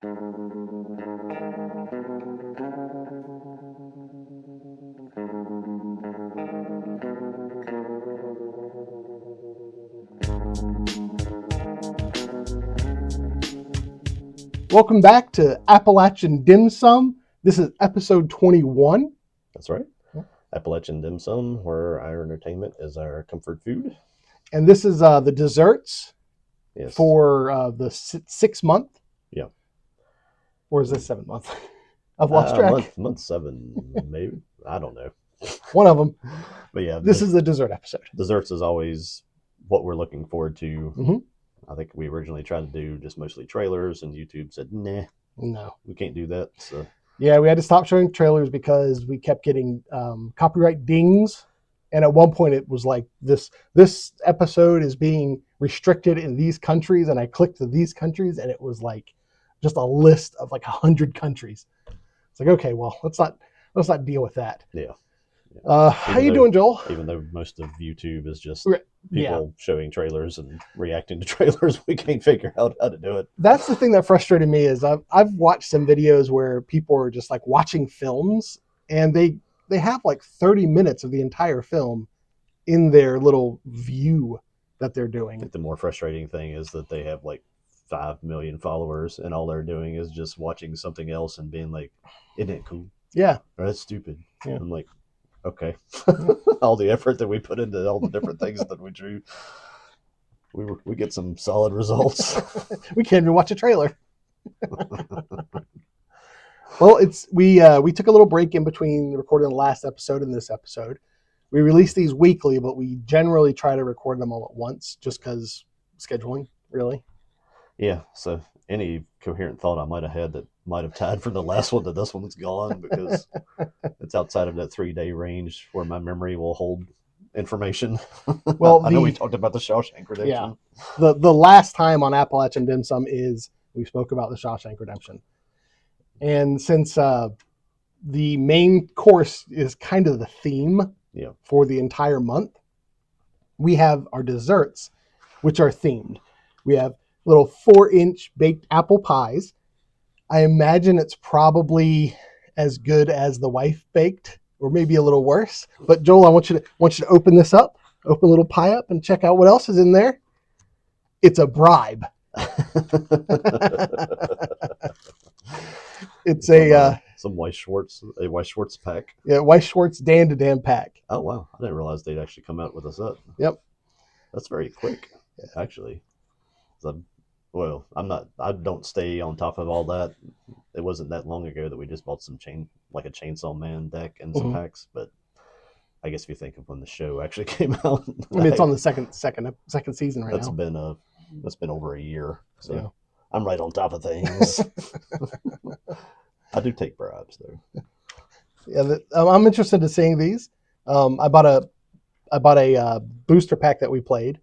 Welcome back to Appalachian Dim Sum. This is episode 21. That's right. Appalachian Dim Sum, where our entertainment is our comfort food. And this is the desserts Yes. for the 6th month. Yeah. Or is this 7th month? I've lost track. Month 7, maybe. I don't know. One of them. But yeah. This is the dessert episode. Desserts is always what we're looking forward to. Mm-hmm. I think we originally tried to do just mostly trailers, and YouTube said, nah, no, we can't do that. So yeah, we had to stop showing trailers because we kept getting copyright dings. And at one point it was like, this episode is being restricted in these countries. And I clicked to these countries and it was like just a list of like 100 countries. It's like, okay, well, let's not deal with that. Yeah. How you doing, Joel? Even though most of YouTube is just people showing trailers and reacting to trailers, we can't figure out how to do it. That's the thing that frustrated me is I've watched some videos where people are just like watching films and they have like 30 minutes of the entire film in their little view that they're doing. I think the more frustrating thing is that they have like 5 million followers and all they're doing is just watching something else and being like, isn't it cool? Yeah. Or that's stupid. Yeah. I'm like, okay. All the effort that we put into all the different things that we drew, we get some solid results. We can't even watch a trailer. Well, we took a little break in between recording the last episode and this episode. We release these weekly, but we generally try to record them all at once just because scheduling, really. Yeah, so any coherent thought I might have had that might have tied from the last one to this one's gone because it's outside of that 3-day range where my memory will hold information. Well, I know we talked about the Shawshank Redemption. Yeah, the last time on Appalachian Dim Sum is we spoke about the Shawshank Redemption. And since the main course is kind of the theme for the entire month, we have our desserts, which are themed. We have little 4-inch baked apple pies. I imagine it's probably as good as the wife baked, or maybe a little worse. But Joel, I want you to open this up, open a little pie up, and check out what else is in there. It's a bribe. It's some Weiss Schwartz pack. Yeah, Weiss Schwartz Dan pack. Oh wow, I didn't realize they'd actually come out with a set. Yep, that's very quick, actually. I don't stay on top of all that. It wasn't that long ago that we just bought some a Chainsaw Man deck and some packs, but I guess if you think of when the show actually came out, I mean, it's on the second season right now. That's been over a year, so yeah. I'm right on top of things. I do take bribes though. Yeah, I'm interested in seeing these. I bought a booster pack that we played.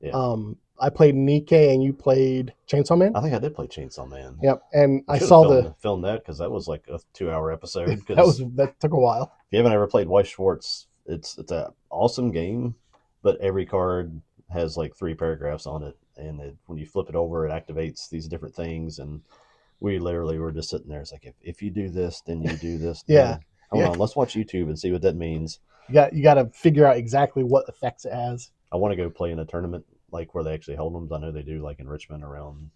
Yeah. I played Nikkei and you played Chainsaw Man. I think I did play Chainsaw Man. Yep, and I saw filmed that because that was like a 2-hour episode. that took a while. If you haven't ever played Weiss Schwartz, it's an awesome game, but every card has like 3 paragraphs on it, and when you flip it over, it activates these different things, and we literally were just sitting there. It's like if you do this, then you do this. Yeah. Hold on, let's watch YouTube and see what that means. You got to figure out exactly what effects it has. I want to go play in a tournament like where they actually hold them. I know they do like in Richmond around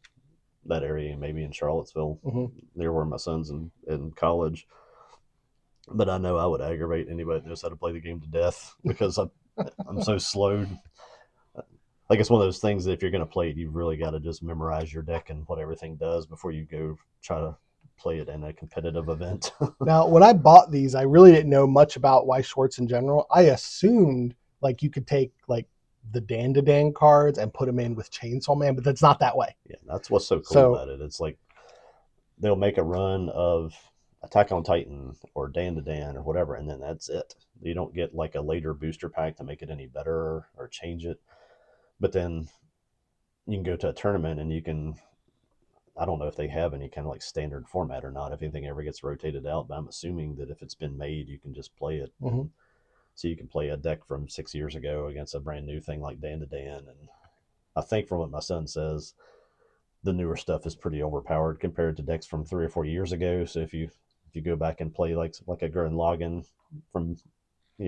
that area, and maybe in Charlottesville, near where my son's in college. But I know I would aggravate anybody that knows how to play the game to death because I'm so slowed. Like it's one of those things that if you're going to play it, you've really got to just memorize your deck and what everything does before you go try to play it in a competitive event. Now, when I bought these, I really didn't know much about Weiss Schwartz in general. I assumed like you could take like the Dan cards and put them in with Chainsaw Man, but that's not that way. Yeah, that's what's so cool about it. It's like they'll make a run of Attack on Titan or Dan or whatever, and then that's it. You don't get like a later booster pack to make it any better or change it. But then you can go to a tournament and you can, I don't know if they have any kind of like standard format or not, if anything ever gets rotated out, but I'm assuming that if it's been made, you can just play it. So you can play a deck from 6 years ago against a brand new thing like Dan. And I think from what my son says, the newer stuff is pretty overpowered compared to decks from 3 or 4 years ago. So if you go back and play like a Gurren Lagann from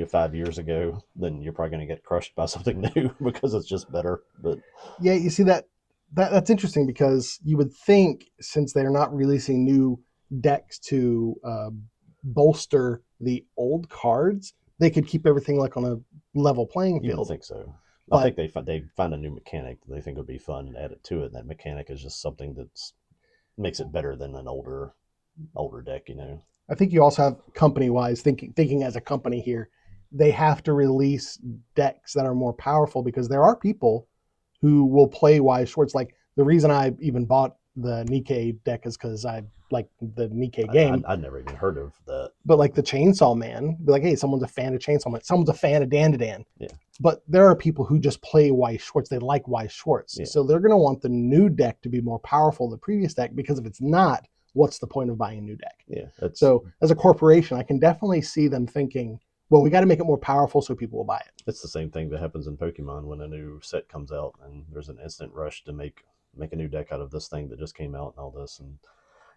5 years ago, then you're probably going to get crushed by something new because it's just better. But Yeah, you see that's interesting because you would think since they're not releasing new decks to bolster the old cards, they could keep everything like on a level playing you would field. think so. But I think they find a new mechanic that they think would be fun and add it to it. And that mechanic is just something that's makes it better than an older deck. I think you also have company wise thinking as a company here, they have to release decks that are more powerful because there are people who will play Wise Schwartz. Like the reason I even bought the Nikkei deck is because I like the Nikkei game. I'd never even heard of that. But like the Chainsaw Man, be like, hey, someone's a fan of Chainsaw Man, someone's a fan of Danijel. Yeah. But there are people who just play Wise Schwartz. They like Wise Schwartz. Yeah. So they're going to want the new deck to be more powerful than the previous deck because if it's not, what's the point of buying a new deck? Yeah. So as a corporation, I can definitely see them thinking, well, we got to make it more powerful so people will buy it. It's the same thing that happens in Pokemon when a new set comes out and there's an instant rush to make a new deck out of this thing that just came out and all this. And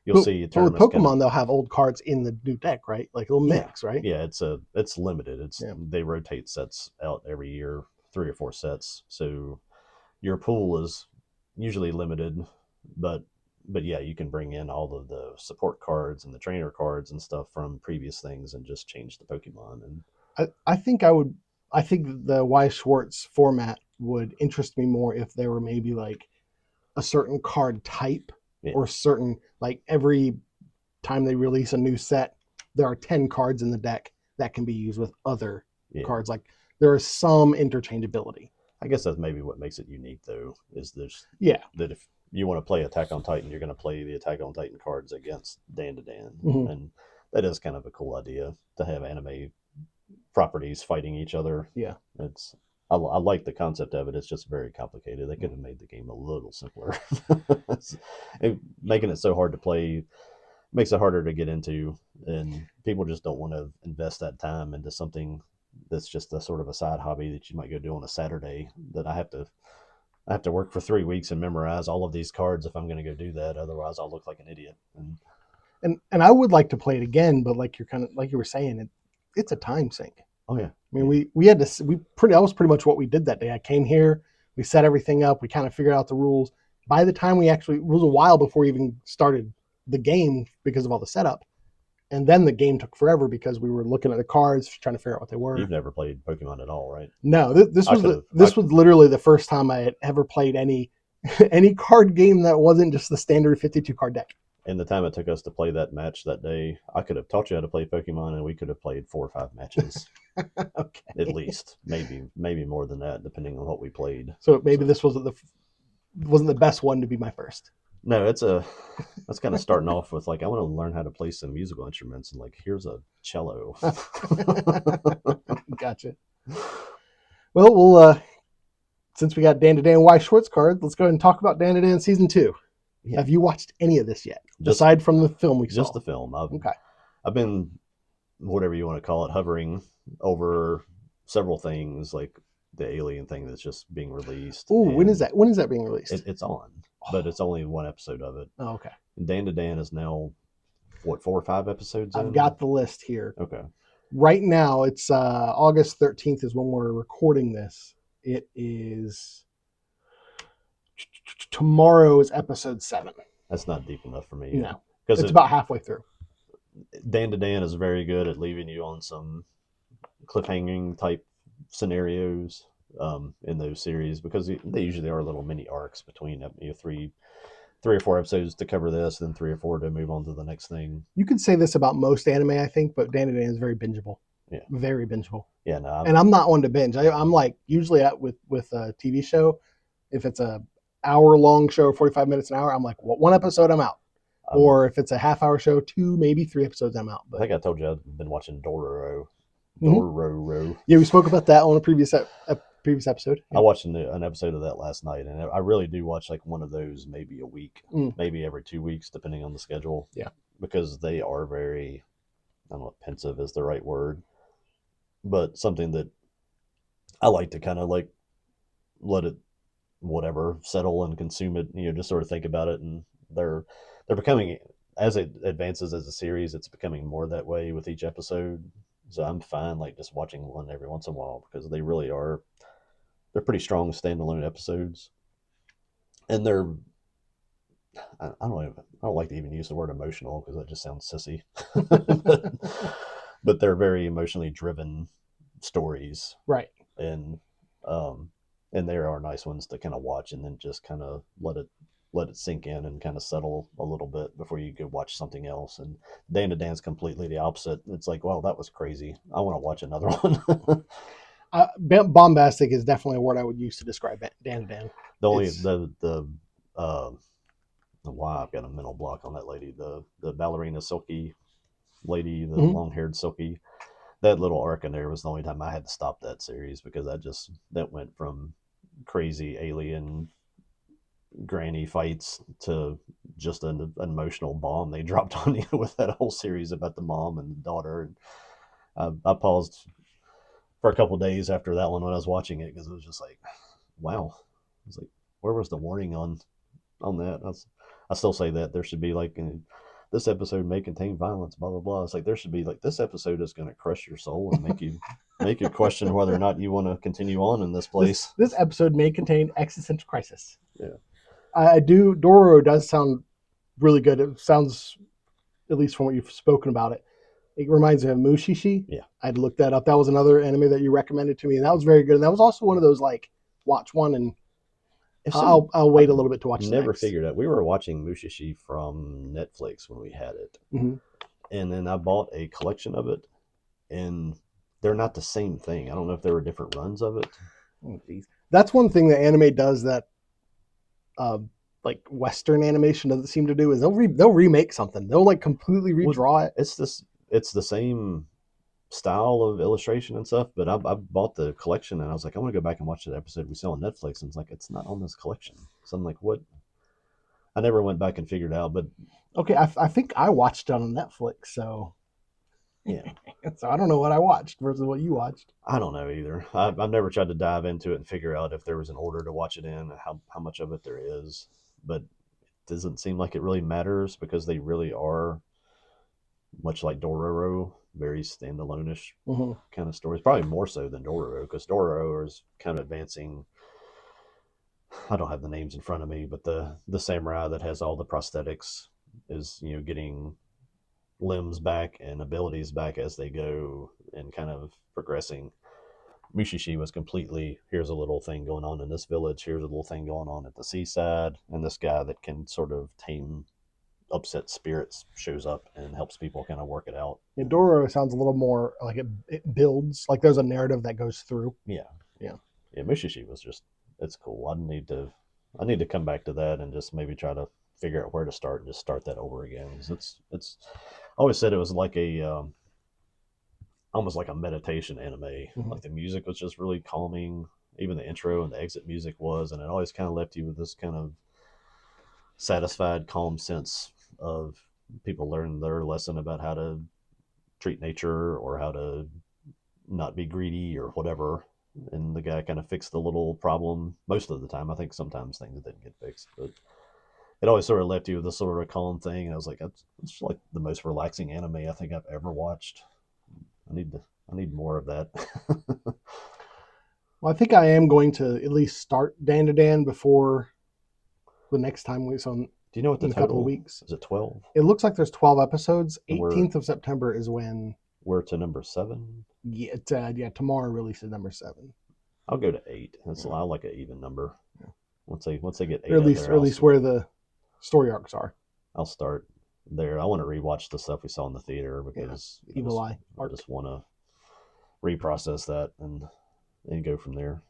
you'll see tournaments. Well, Pokemon, they'll have old cards in the new deck, right? Like a little mix, right? Yeah, it's limited. They rotate sets out every year, 3 or 4 sets. So your pool is usually limited, but yeah, you can bring in all of the support cards and the trainer cards and stuff from previous things and just change the Pokemon. And I think the Wise Schwartz format would interest me more if there were maybe like a certain card type or certain, like every time they release a new set, there are 10 cards in the deck that can be used with other cards. Like there is some interchangeability. I guess that's maybe what makes it unique, though, is that if you want to play Attack on Titan, you're going to play the Attack on Titan cards against Dan-to-Dan. Mm-hmm. And that is kind of a cool idea to have anime properties fighting each other. Yeah. I like the concept of it. It's just very complicated. They could have made the game a little simpler. Making it so hard to play makes it harder to get into, and people just don't want to invest that time into something that's just a sort of a side hobby that you might go do on a Saturday. That I have to work for 3 weeks and memorize all of these cards if I'm going to go do that. Otherwise, I'll look like an idiot. And I would like to play it again, but like you were saying, it's a time sink. Oh yeah. I mean, that was pretty much what we did that day. I came here, we set everything up, we kind of figured out the rules. By the time it was a while before we even started the game because of all the setup. And then the game took forever because we were looking at the cards, trying to figure out what they were. You've never played Pokemon at all, right? No, this was literally the first time I had ever played any card game that wasn't just the standard 52 card deck. And the time it took us to play that match that day, I could have taught you how to play Pokemon, and we could have played 4 or 5 matches. Okay. At least, maybe more than that, depending on what we played. So maybe this wasn't the best one to be my first. No, that's kind of starting off with like, I want to learn how to play some musical instruments, and like, here's a cello. Gotcha. Well, we'll since we got Dan-to-Dan Wise Schwartz card, let's go ahead and talk about Dan-to-Dan Season 2. Yeah. Have you watched any of this yet? Aside from the film we saw? Just the film. Okay. I've been, whatever you want to call it, hovering over several things, like the Alien thing that's just being released. Ooh, when is that? When is that being released? It's on, but it's only 1 episode of it. Oh, okay. Dan-to-Dan is now, 4 or 5 episodes I've got the list here. Okay. Right now, it's August 13th is when we're recording this. It is... Tomorrow is episode 7. That's not deep enough for me. No, because it's about halfway through. Dan-to-Dan is very good at leaving you on some cliffhanging type scenarios in those series, because they usually are little mini arcs between 3 or 4 episodes to cover this, then 3 or 4 to move on to the next thing. You could say this about most anime, I think, but Dan-to-Dan is very bingeable. Yeah, very bingeable. Yeah, no, and I'm not one to binge. I'm like usually with a TV show, if it's a hour-long show, 45 minutes an hour, I'm like, well, 1 episode, I'm out. Or if it's a half-hour show, 2, maybe 3 episodes, I'm out. But I think I told you I've been watching Dororo. Yeah, we spoke about that on a previous episode. Yeah. I watched an episode of that last night, and I really do watch like one of those maybe a week, maybe every 2 weeks, depending on the schedule. Yeah. Because they are very, I don't know if pensive is the right word, but something that I like to kind of like let whatever, settle and consume it, just sort of think about it. And they're becoming, as it advances as a series, it's becoming more that way with each episode. So I'm fine like just watching one every once in a while, because they really are, they're pretty strong standalone episodes. And they're, I don't like to even use the word emotional because that just sounds sissy. but they're very emotionally driven stories, Right. and there are nice ones to kind of watch and then just kind of let it sink in and kind of settle a little bit before you go watch something else. And Dan to Dan's completely the opposite. It's like, well, that was crazy, I want to watch another one. Bombastic is definitely a word I would use to describe Dan to Dan. The only why I've got a mental block on that lady, the ballerina Silky lady, the long haired Silky. That little arc in there was the only time I had to stop that series, because that went from crazy alien granny fights to just an emotional bomb they dropped on you with that whole series about the mom and the daughter. And I paused for a couple days after that one when I was watching it, because it was just like, wow. I was like, where was the warning on that? I still say that there should be like, this episode may contain violence, blah blah blah. It's like there should be like, this episode is going to crush your soul and make you question whether or not you want to continue on in this place. This episode may contain existential crisis. Yeah, Dororo does sound really good. It sounds, at least from what you've spoken about it, it reminds me of Mushishi. Yeah, I'd looked that up. That was another anime that you recommended to me, and that was very good. And that was also one of those like, watch one and I'll wait a little bit to watch. Never figured out. We were watching Mushishi from Netflix when we had it, and then I bought a collection of it, and they're not the same thing. I don't know if there were different runs of it. Oh, geez. That's one thing that anime does that, like Western animation doesn't seem to do, is they'll remake something. They'll like completely redraw it. It's the same style of illustration and stuff, but I bought the collection and I was like, I want to go back and watch that episode we saw on Netflix, and it's like, it's not on this collection. So I'm like, what? I never went back and figured out, but okay, I think I watched it on Netflix, so yeah. So I don't know what I watched versus what you watched. I don't know either. I've never tried to dive into it and figure out if there was an order to watch it in, how much of it there is, but it doesn't seem like it really matters, because they really are much like Dororo, very standalone-ish kind of stories. Probably more so than Dororo, because Dororo is kind of advancing. I don't have the names in front of me, but the samurai that has all the prosthetics is, getting limbs back and abilities back as they go and kind of progressing. Mushishi was completely, here's a little thing going on in this village, here's a little thing going on at the seaside, and this guy that can sort of tame upset spirits shows up and helps people kind of work it out. Yeah, Dororo sounds a little more like it builds, like there's a narrative that goes through. Yeah. Mushishi was just, it's cool. I need to come back to that and just maybe try to figure out where to start and just start that over again. It's I always said it was like a almost like a meditation anime. Like the music was just really calming. Even the intro and the exit music was, and it always kind of left you with this kind of satisfied, calm sense of people learn their lesson about how to treat nature or how to not be greedy or whatever. And the guy kind of fixed the little problem most of the time. I think sometimes things didn't get fixed, but it always sort of left you with this sort of calm thing. And I was like, it's like the most relaxing anime I think I've ever watched. I need more of that. Well, I think I am going to at least start Dan to Dan before the next time we saw. Do you know what the in a total couple of weeks? Is it 12? It looks like there's 12 episodes. 18th of September is when we're to number 7. Yeah, tomorrow releases number 7. I'll go to 8. I like an even number. Yeah. Once they get 8, or at least where the story arcs are. I'll start there. I want to rewatch the stuff we saw in the theater, because Evil Eye. I just want to reprocess that and go from there.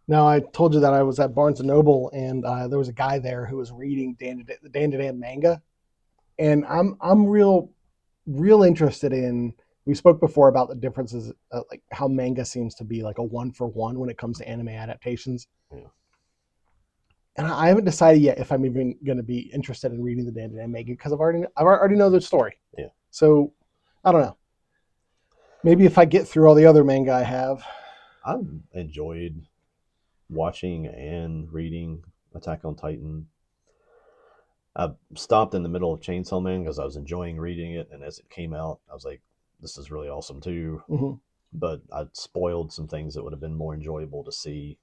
Now, I told you that I was at Barnes & Noble, and there was a guy there who was reading the Dan to Dan manga. And I'm real interested in, we spoke before about the differences, like how manga seems to be like a 1-for-1 when it comes to anime adaptations. Yeah. And I haven't decided yet if I'm even going to be interested in reading the Dan to Dan manga, because I already know the story. Yeah. So, I don't know. Maybe if I get through all the other manga I have. I've enjoyed watching and reading Attack on Titan. I stopped in the middle of Chainsaw Man because I was enjoying reading it, and as it came out, I was like, "This is really awesome too." Mm-hmm. But I spoiled some things that would have been more enjoyable to see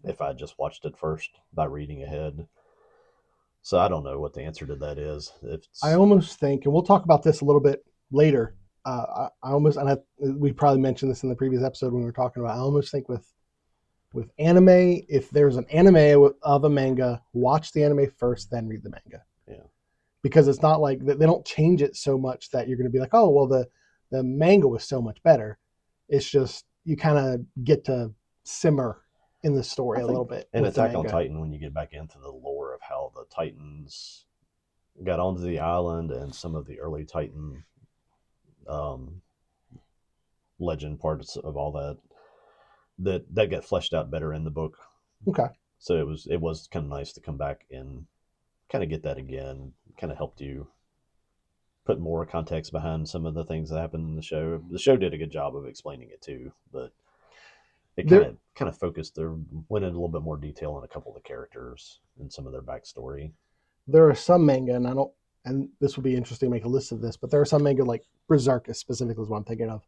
if I just watched it first by reading ahead. So I don't know what the answer to that is. If I it's, almost think, and we'll talk about this a little bit later. I almost, and we probably mentioned this in the previous episode when we were talking about. I almost think with anime, if there's an anime of a manga, watch the anime first, then read the manga. yeah, Because it's not like they don't change it so much that you're going to be like, oh, well, the manga was so much better. It's just you kind of get to simmer in the story I a little think bit in with the Attack on manga. Titan, when you get back into the lore of how the Titans got onto the island and some of the early Titan um, legend parts of all that got fleshed out better in the book. Okay. So it was kind of nice to come back and kind of get that again. Kind of helped you put more context behind some of the things that happened in the show. The show did a good job of explaining it too, but it There, kind of focused their went in a little bit more detail on a couple of the characters and some of their backstory. there are some manga, and I don't, and this would be interesting to make a list of this, but there are some manga like Berserk is specifically what I'm thinking of,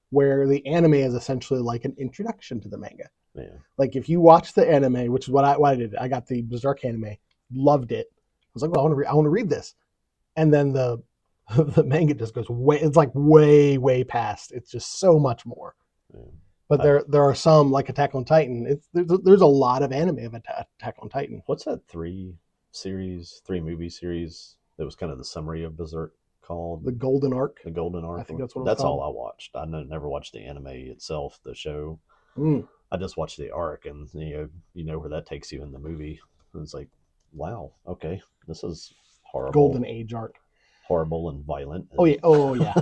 where the anime is essentially like an introduction to the manga. Yeah, Like if you watch the anime, which is what I did, I got the Berserk anime, loved it. I was like, well, I want to read this, and then the the manga just goes way. It's like way past. It's just so much more. yeah. But there are some like Attack on Titan. There's a lot of anime of Attack on Titan. What's that three movie series that was kind of the summary of Berserk called? The Golden Arc. The Golden Arc. I think that's what it's That's called. all I watched. I never watched the anime itself, the show. Mm. I just watched the arc, and you know where that takes you in the movie. And it's like, wow, okay, this is Golden Age arc. horrible and violent. Oh yeah. Oh yeah.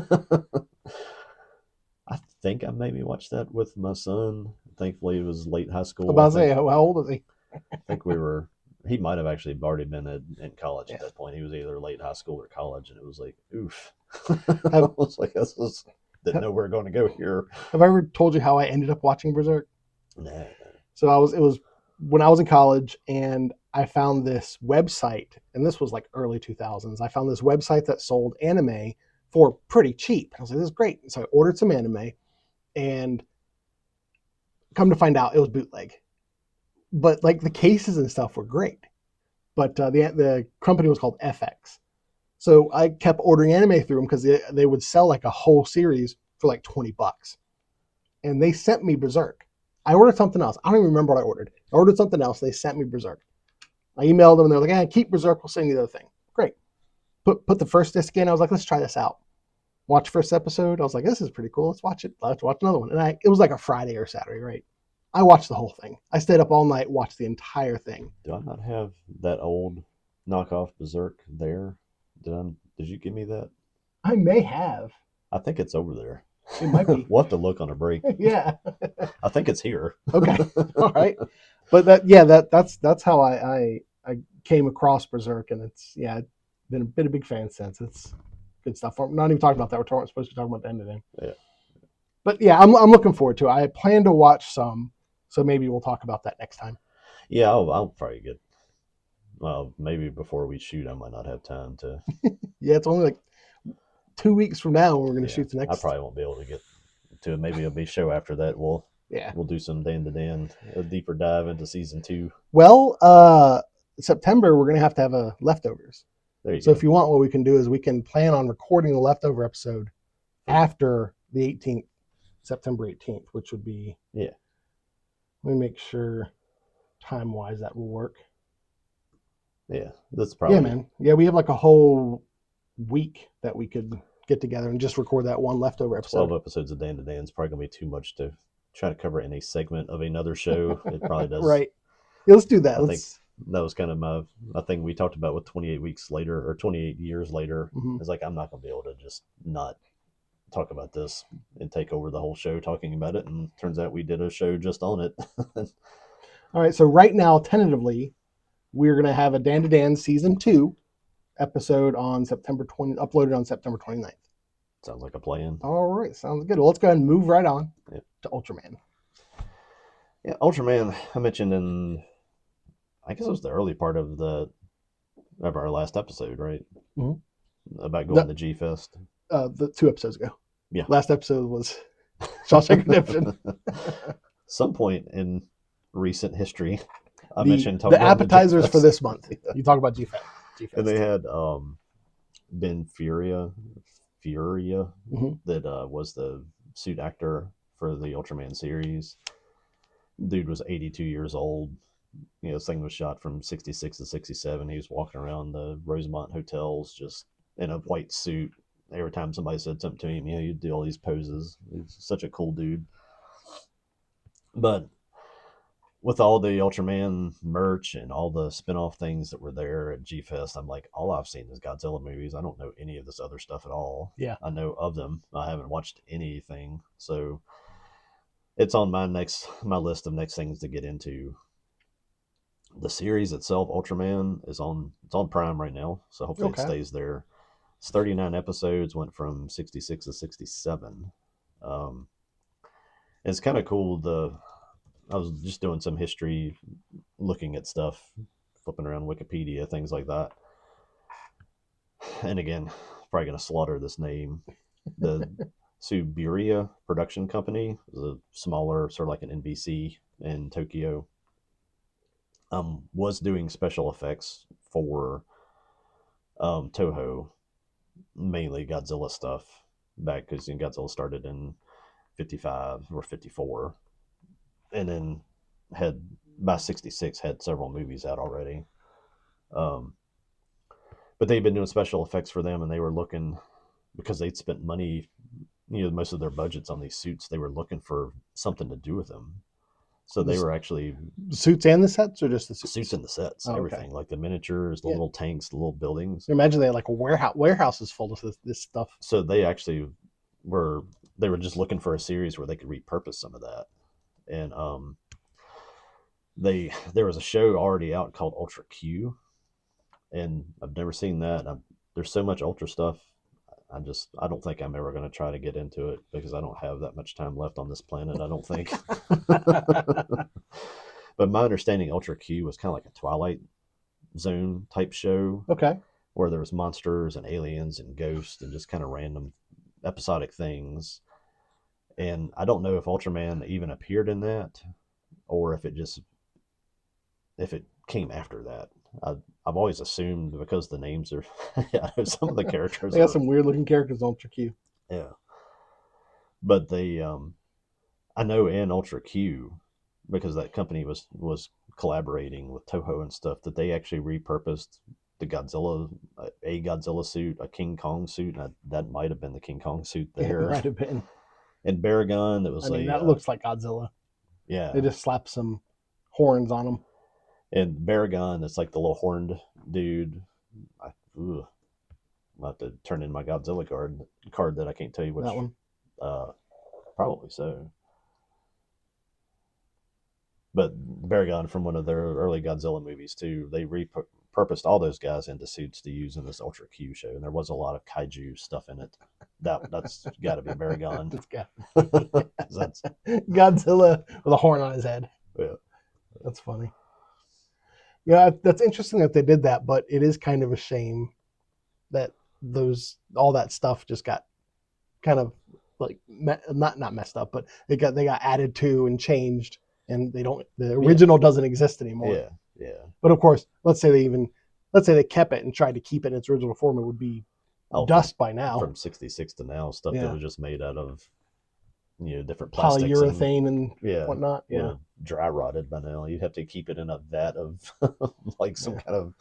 I think I maybe watched that with my son. Thankfully, it was late high school. About to say, how old is he? I think we were. He might have actually already been in college Yeah. at that point. He was either late high school or college, and it was like, oof. I Have, was like, didn't know we were going to go here. have I ever told you how I ended up watching Berserk? Nah. So it was when I was in college, and I found this website, and this was like early 2000s. I found this website that sold anime for pretty cheap. I was like, this is great. So I ordered some anime, and come to find out, it was bootleg. But like the cases and stuff were great. But the company was called FX. So I kept ordering anime through them because they would sell like a whole series for like $20. And they sent me Berserk. I ordered something else. I don't even remember what I ordered. I ordered something else. They sent me Berserk. I emailed them and they're like, keep Berserk. We'll send you the other thing. Great. Put the first disc in. I was like, let's try this out. Watch first episode. I was like, this is pretty cool. Let's watch it. Let's watch another one. And it was like a Friday or Saturday, right? I watched the whole thing. I stayed up all night, watched the entire thing. Do I not have that old knockoff Berserk there? Did you give me that? I may have. I think it's over there. It might be. We'll have to look on a break. Yeah. I think it's here. Okay. All right. But that's how I came across Berserk, and it's been a big fan since. It's good stuff. We're not even talking about that. We're supposed to be talking about the end of the game. Yeah. But yeah, I'm looking forward to it. I plan to watch some, so maybe we'll talk about that next time. Yeah, I'll probably get. Well, maybe before we shoot, I might not have time to. Yeah, it's only like 2 weeks from now when we're going to shoot the next. I probably won't be able to get to it. Maybe it'll be show after that. We'll do some Dan to Dan, a deeper dive into season 2. Well, September we're going to have a leftovers. There you So go. if you want, what we can do is we can plan on recording the leftover episode after the 18th, September 18th, which would be Yeah. Let me make sure time wise that will work. Yeah, that's probably. Yeah, man. Yeah, we have like a whole week that we could get together and just record that one leftover episode. 12 episodes of Dan to Dan is probably gonna be too much to try to cover in a segment of another show. It probably does. Right. Yeah, let's do that. I think that was kind of my thing we talked about with 28 weeks later or 28 years later. Mm-hmm. It's like I'm not gonna be able to just not talk about this and take over the whole show talking about it. And turns out we did a show just on it. All right. So right now, tentatively, we're going to have a Dan to Dan season 2 episode on September 20, uploaded on September 29th. Sounds like a plan. All right. Sounds good. Well, let's go ahead and move right on to Ultraman. Yeah, Ultraman. I mentioned in, I guess it was the early part of our last episode, right? Mhm. About going to G Fest. The 2 episodes ago. Yeah. Last episode was Shawshank Redemption. Some point in recent history, I the mentioned the going to appetizers for G-Fest. this month. You talk about G-Fest. And they had Ben Furia Mhm. that was the suit actor for the Ultraman series. Dude was 82 years old. You know, this thing was shot from 66 to 67. He was walking around the Rosemont hotels just in a white suit. Every time somebody said something to him, you know, he'd do all these poses. He's such a cool dude. But with all the Ultraman merch and all the spin-off things that were there at G-Fest, I'm like, all I've seen is Godzilla movies. I don't know any of this other stuff at all. Yeah. I know of them. I haven't watched anything. So it's on my list of next things to get into. The series itself, Ultraman, it's on Prime right now, so hopefully it stays there. It's 39 episodes, went from 66 to 67. It's kind of cool. I was just doing some history, looking at stuff, flipping around Wikipedia, things like that. And again, probably going to slaughter this name. The Subiria Production Company is a smaller, sort of like an NBC in Tokyo. Was doing special effects for Toho, mainly Godzilla stuff, back because Godzilla started in 55 or 54, and then had by 66 had several movies out already. But they'd been doing special effects for them, and they were looking, because they'd spent money, you know, most of their budgets on these suits. They were looking for something to do with them. So they were actually suits and the sets, or just the suits? Suits and the sets, Oh, everything, okay. like the miniatures, the little tanks, the little buildings. Imagine they had like a warehouses full of this stuff. So they actually were just looking for a series where they could repurpose some of that. And there was a show already out called Ultra Q, and I've never seen that. There's so much Ultra stuff. I don't think I'm ever going to try to get into it because I don't have that much time left on this planet, I don't think. But my understanding, Ultra Q was kind of like a Twilight Zone type show. Okay. Where there was monsters and aliens and ghosts and just kind of random episodic things. And I don't know if Ultraman even appeared in that, or if it came after that. I've always assumed, because the names are some of the characters they got some weird looking characters on Ultra Q. Yeah. But they I know in Ultra Q, because that company was collaborating with Toho and stuff, that they actually repurposed the Godzilla, a Godzilla suit, a King Kong suit. And that might have been the King Kong suit there. It might have been. And Baragon, that was that looks like Godzilla. Yeah. They just slapped some horns on him. And Baragon, that's like the little horned dude. I'll have to turn in my Godzilla card that I can't tell you which. That one? Probably so. But Baragon, from one of their early Godzilla movies too, they repurposed all those guys into suits to use in this Ultra Q show, and there was a lot of kaiju stuff in it. That's got to be Baragon. That's Godzilla with a horn on his head. Yeah, that's funny. Yeah, that's interesting that they did that, but it is kind of a shame that all that stuff just got kind of like not messed up, but they got added to and changed, and the original doesn't exist anymore. Yeah. But of course, let's say they kept it and tried to keep it in its original form, it would be dust by now. From 66 to now, stuff that was just made out of different plastics, polyurethane and whatnot. Yeah, dry rotted by now. You'd have to keep it in a vat of like some kind of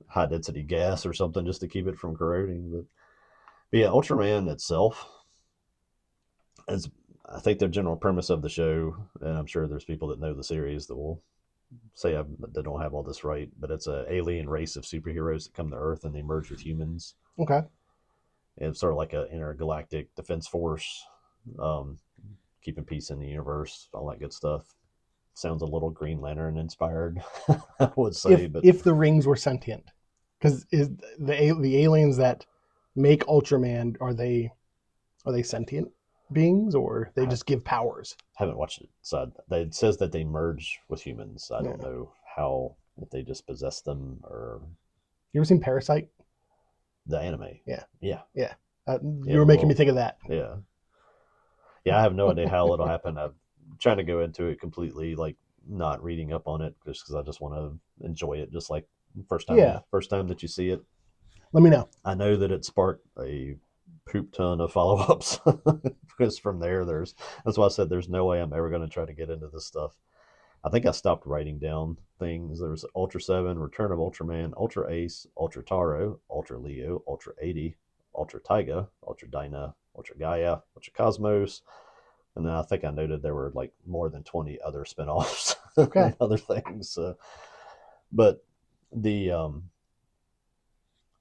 high density gas or something just to keep it from corroding. But yeah, Ultraman itself, as I think the general premise of the show, and I'm sure there's people that know the series that will say they don't have all this right, but it's an alien race of superheroes that come to Earth and they merge with humans. Okay. And it's sort of like an intergalactic defense force, keeping peace in the universe, all that good stuff. Sounds a little Green Lantern inspired, I would say. If the rings were sentient, because the aliens that make Ultraman, are they sentient? beings, or they just give powers? Haven't watched it. So it says that they merge with humans. I don't Yeah. know how, if they just possess them or You ever seen Parasite? the anime. Yeah. Yeah. Yeah. Yeah, You were the making me little, think of that. yeah. Yeah, I have no idea how it'll happen. I'm trying to go into it completely, like not reading up on it, just because I just want to enjoy it. Just like Yeah. first time that you see it. Let me know. I know that it sparked a poop ton of follow ups because from there, that's why I said there's no way I'm ever going to try to get into this stuff. I think I stopped writing down things. There's Ultra 7, Return of Ultraman, Ultra Ace, Ultra Taro, Ultra Leo, Ultra 80, Ultra Taiga, Ultra Dyna, Ultra Gaia, Ultra Cosmos. And then I think I noted there were like more than 20 other spinoffs Okay. and other things. But the, like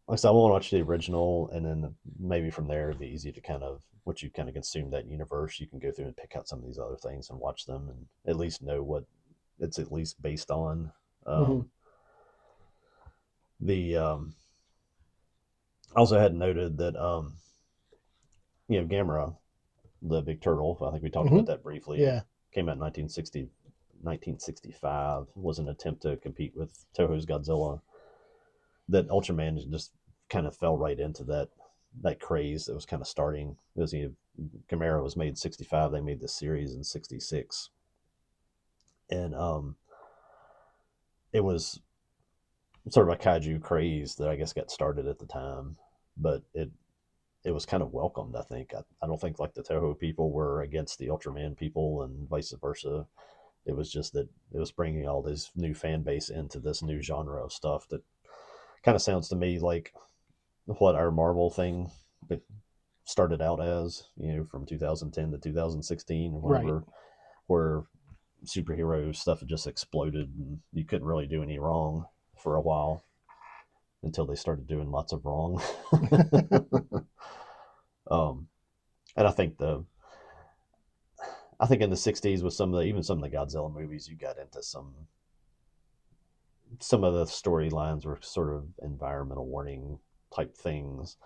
I said, I want to watch the original, and then maybe from there it'd be easy to kind of, once you kind of consume that universe, you can go through and pick out some of these other things and watch them and at least know what it's at least based on. Mm-hmm. The I also had noted that Gamera, the big turtle, I think we talked about that briefly. Yeah. Came out in 1965, was an attempt to compete with Toho's Godzilla. That Ultraman just kind of fell right into that craze that was kind of starting. Because Gamera was made in 65, they made this series in 66. And it was sort of a kaiju craze that I guess got started at the time, but it was kind of welcomed. I think I don't think like the Toho people were against the Ultraman people and vice versa. It was just that it was bringing all this new fan base into this new genre of stuff that kind of sounds to me like what our Marvel thing started out as, from 2010 to 2016 or whatever, Right. where superhero stuff just exploded and you couldn't really do any wrong for a while until they started doing lots of wrong. And I think in the 60s with some of the Godzilla movies, you got into some of the storylines were sort of environmental warning type things,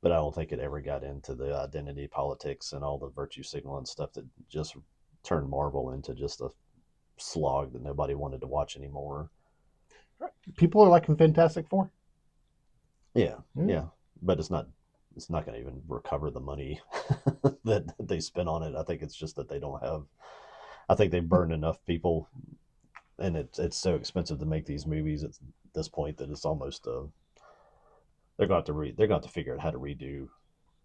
but I don't think it ever got into the identity politics and all the virtue signaling stuff that just turned Marvel into just a slog that nobody wanted to watch anymore. People are liking Fantastic Four. Yeah. But it's not going to even recover the money that they spent on it. I think it's just that I think they've burned enough people, and it's so expensive to make these movies at this point that it's almost they're going to have to figure out how to redo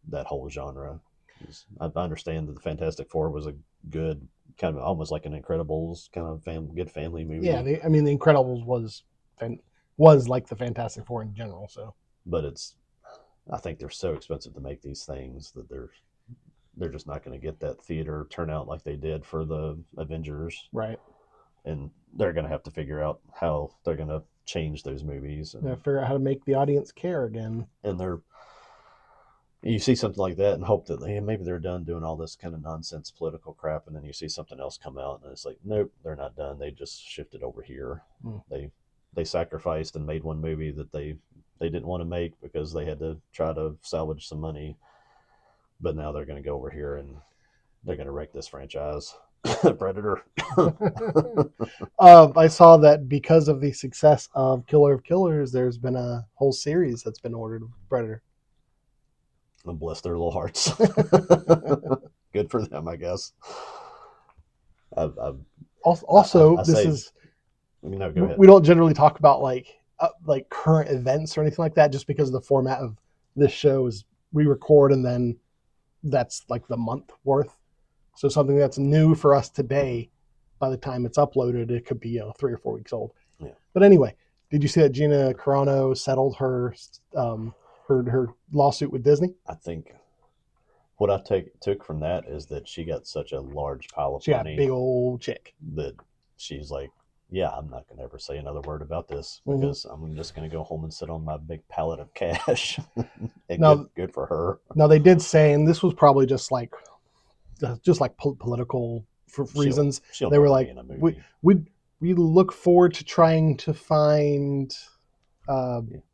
that whole genre. I understand that the Fantastic Four was a good kind of almost like an Incredibles kind of good family movie. Yeah, the Incredibles was like the Fantastic Four in general. So, but I think they're so expensive to make these things that they're just not going to get that theater turnout like they did for the Avengers. Right. And they're going to have to figure out how they're going to change those movies and figure out how to make the audience care again. And you see something like that and hope that maybe they're done doing all this kind of nonsense political crap, and then you see something else come out and it's like, nope, they're not done. They just shifted over here. They sacrificed and made one movie that they didn't want to make because they had to try to salvage some money, but now they're going to go over here and they're going to wreck this franchise. Predator. I saw that because of the success of Killer of Killers, there's been a whole series that's been ordered of Predator. And bless their little hearts. Good for them, I guess. We don't generally talk about like current events or anything like that, just because of the format of this show is we record and then that's like the month worth. So something that's new for us today, by the time it's uploaded, it could be 3 or 4 weeks old. Yeah. But anyway, did you see that Gina Carano settled her lawsuit with Disney? I think what I took from that is that she got such a large pile of money. She got a big old check. That she's like, yeah, I'm not going to ever say another word about this because I'm just going to go home and sit on my big pallet of cash. And good for her. Now they did say, and this was probably just like political reasons. They were like, we look forward to trying to find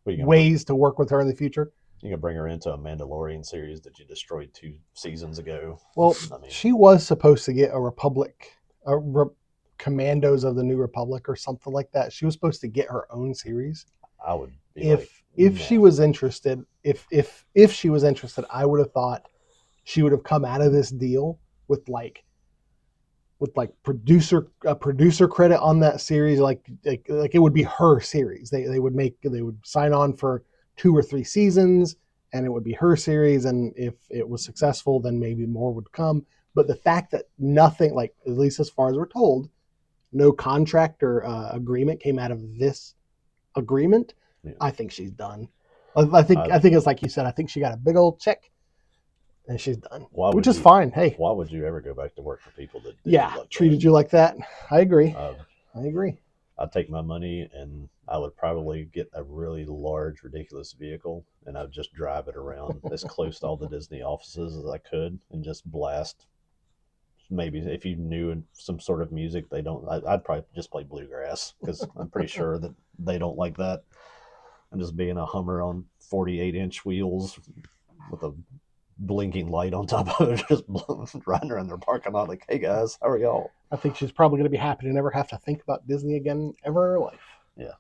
ways to work with her in the future. you can bring her into a Mandalorian series that you destroyed 2 seasons ago. Well, I mean, she was supposed to get a Republic, Commandos of the New Republic or something like that. She was supposed to get her own series. I would be If she was interested, if she was interested, I would have thought she would have come out of this deal with like producer credit on that series, like it would be her series. They would sign on for 2 or 3 seasons, and it would be her series. And if it was successful, then maybe more would come. But the fact that nothing, like at least as far as we're told, no contract or agreement came out of this agreement, Yeah. I think she's done. I think it's like you said. I think she got a big old check, and she's done, which is fine. Hey, why would you ever go back to work for people that treated you like that? I agree. I'd take my money and I would probably get a really large, ridiculous vehicle, and I'd just drive it around as close to all the Disney offices as I could, and just blast. Maybe if you knew some sort of music, I'd probably just play bluegrass, because I'm pretty sure that they don't like that. And just being a Hummer on 48-inch wheels with a blinking light on top of it, just riding around their parking lot like, hey guys, how are y'all? I think she's probably going to be happy to never have to think about Disney again ever in her life. Yeah.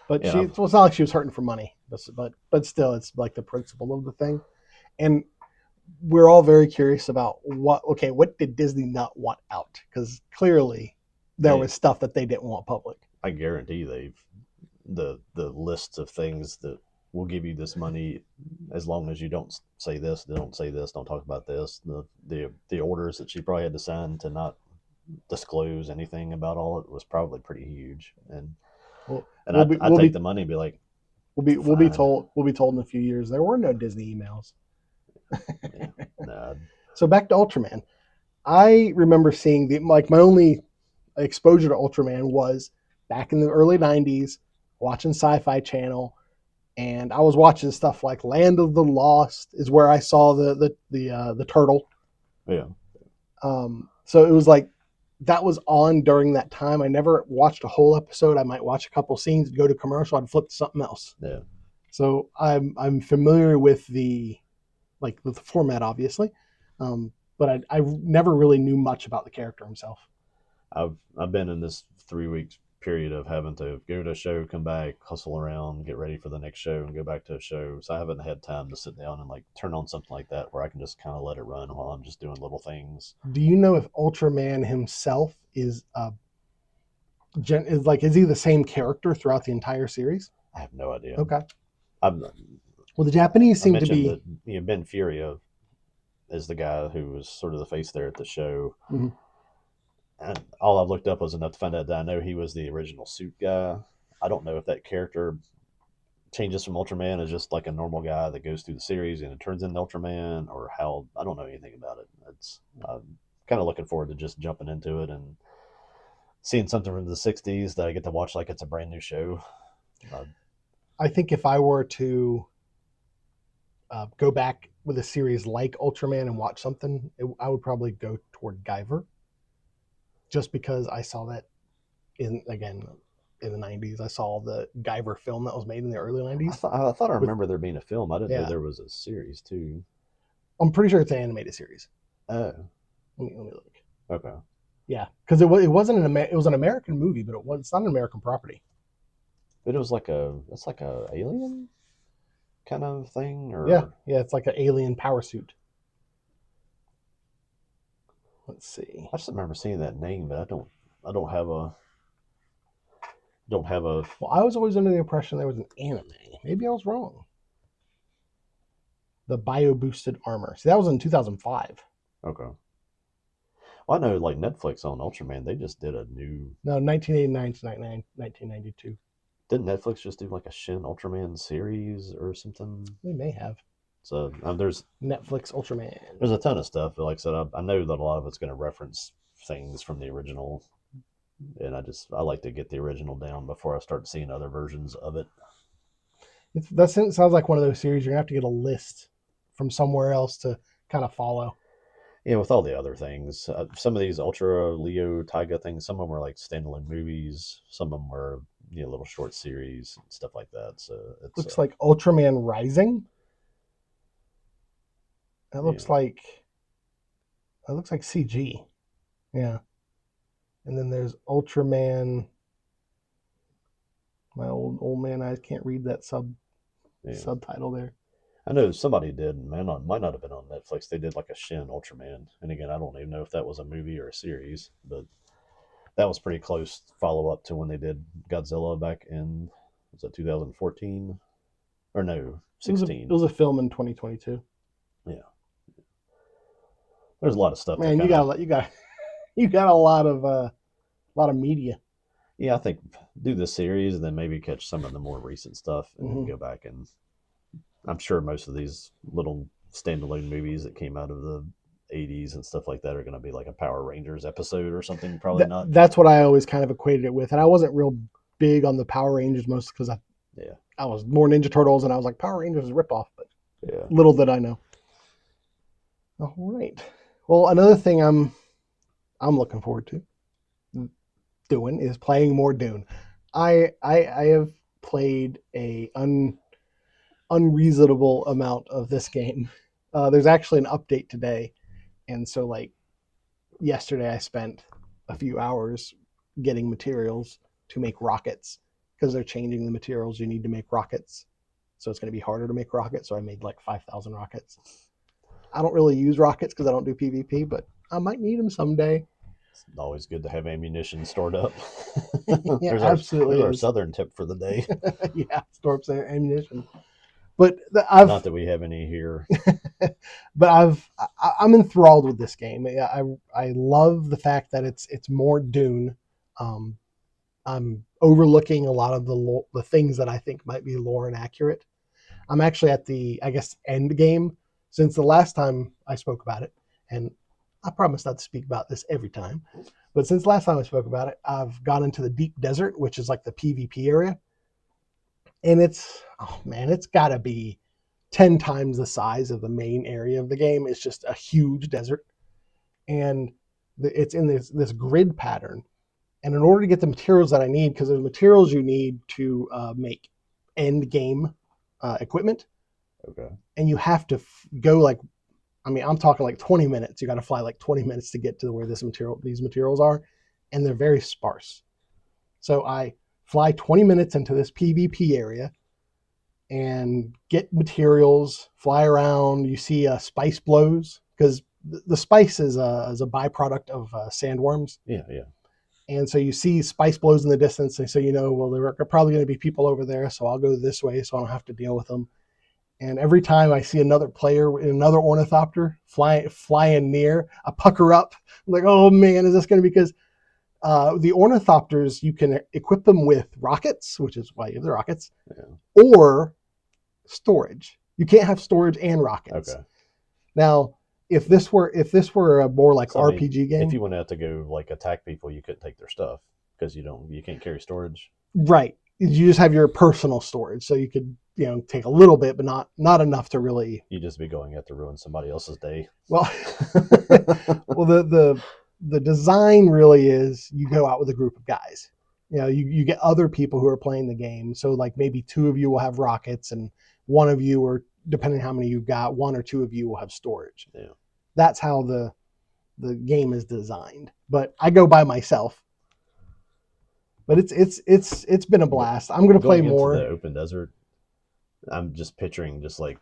But it's not like she was hurting for money, but still, it's like the principle of the thing. And we're all very curious about what did Disney not want out? Because clearly there was stuff that they didn't want public. I guarantee the lists of things that we'll give you this money as long as you don't say this, don't say this, don't talk about this. The orders that she probably had to sign to not disclose anything about all it was probably pretty huge. And I'd take the money and be like, we'll be told in a few years there were no Disney emails. Yeah, nah. So back to Ultraman. I remember seeing my only exposure to Ultraman was back in the early 90s, watching Sci-Fi Channel, and I was watching stuff like Land of the Lost is where I saw the turtle. Yeah. So it was like that was on during that time. I never watched a whole episode. I might watch a couple scenes, go to commercial, I'd flip to something else. Yeah. So I'm familiar with the format, obviously, but I never really knew much about the character himself. I've been in this 3 weeks period of having to go to a show, come back, hustle around, get ready for the next show, and go back to a show. So I haven't had time to sit down and turn on something like that where I can just kind of let it run while I'm just doing little things. Do you know if Ultraman himself is is he the same character throughout the entire series? I have no idea. Okay. Well, the Japanese seem to be. Ben Furia is the guy who was sort of the face there at the show. Mm-hmm. And all I've looked up was enough to find out that I know he was the original suit guy. I don't know if that character changes from Ultraman as just like a normal guy that goes through the series and it turns into Ultraman, or how. I don't know anything about it. I'm kind of looking forward to just jumping into it and seeing something from the 60s that I get to watch like it's a brand new show. I think if I were to go back with a series like Ultraman and watch something, I would probably go toward Guyver. Just because I saw that in the 90s. I saw the Guyver film that was made in the early 90s. I thought I remember there being a film. I didn't know there was a series too. I'm pretty sure it's an animated series. Oh. Let me look. Okay. Yeah, because it wasn't it was an American movie, but it's not an American property. But it was it's like a alien kind of thing, or yeah, it's like an alien power suit. Let's see. I just remember seeing that name, but I don't have a. Well, I was always under the impression there was an anime. Maybe I was wrong. The Bio Boosted Armor. See, that was in 2005. Okay. Well, I know Netflix on Ultraman, they just did a new. No, 1989 to 1992. Didn't Netflix just do a Shin Ultraman series or something? They may have. So there's Netflix Ultraman. There's a ton of stuff. But like I said, I know that a lot of it's going to reference things from the original, and I like to get the original down before I start seeing other versions of it. That sounds like one of those series you're gonna have to get a list from somewhere else to kind of follow. Yeah, with all the other things, some of these Ultra Leo Taiga things, some of them were standalone movies, some of them were little short series and stuff like that. So it looks like Ultraman Rising That looks like CG. Yeah. And then there's Ultraman. My old man eyes can't read that subtitle there. I know somebody did. Might not have been on Netflix. They did like a Shin Ultraman, and again, I don't even know if that was a movie or a series, but that was pretty close follow up to when they did Godzilla back in, was that 2014 or no 16? It was a film in 2022. Yeah, there's a lot of stuff. Man, you got a lot of media. Yeah, I think do the series and then maybe catch some of the more recent stuff and then go back, and I'm sure most of these little standalone movies that came out of the 80s and stuff like that are going to be like a Power Rangers episode or something. Probably not. That's what I always kind of equated it with, and I wasn't real big on the Power Rangers most because I was more Ninja Turtles, and I was like, Power Rangers is a ripoff, but little did I know. All right. Well, another thing I'm looking forward to doing is playing more Dune. I have played a unreasonable amount of this game. There's actually an update today, and so like yesterday I spent a few hours getting materials to make rockets because they're changing the materials you need to make rockets, so it's going to be harder to make rockets. So I made like 5,000 rockets. I don't really use rockets because I don't do PvP, but I might need them someday. It's always good to have ammunition stored up. Yeah, there's absolutely. Our southern tip for the day. Yeah, store up some ammunition. But not that we have any here. But I'm enthralled with this game. I love the fact that it's more Dune. I'm overlooking a lot of the things that I think might be lore inaccurate. I'm actually at the, I guess, end game since the last time I spoke about it, and I promise not to speak about this every time, but since last time I spoke about it, I've gone into the deep desert, which is like the PvP area, and it's got to be 10 times the size of the main area of the game. It's just a huge desert, and it's in this grid pattern. And in order to get the materials that I need, because there's materials you need to make end game equipment, okay, and you have to go like, I'm talking like 20 minutes. You got to fly like 20 minutes to get to where these materials are, and they're very sparse. So I fly 20 minutes into this PvP area and get materials, fly around. You see spice blows, because the spice is a byproduct of sandworms. Yeah. And so you see spice blows in the distance, and so well, there are probably going to be people over there, so I'll go this way so I don't have to deal with them. And every time I see another player in another ornithopter flying near, I pucker up. I'm like, oh man, is this going to be, because the ornithopters, you can equip them with rockets, which is why you have the rockets, or storage. You can't have storage and rockets. Okay. Now, if this were a more like RPG game, if you went out to go like attack people, you couldn't take their stuff because you can't carry storage. Right. You just have your personal storage, so you could take a little bit, but not enough to really. You just be going out to ruin somebody else's day. Well, the design really is you go out with a group of guys. You get other people who are playing the game. So like maybe two of you will have rockets, and one of you, or depending on how many you've got, one or two of you will have storage. Yeah. That's how the game is designed. But I go by myself. But it's been a blast. I'm going to play more. Into the open desert, I'm just picturing just like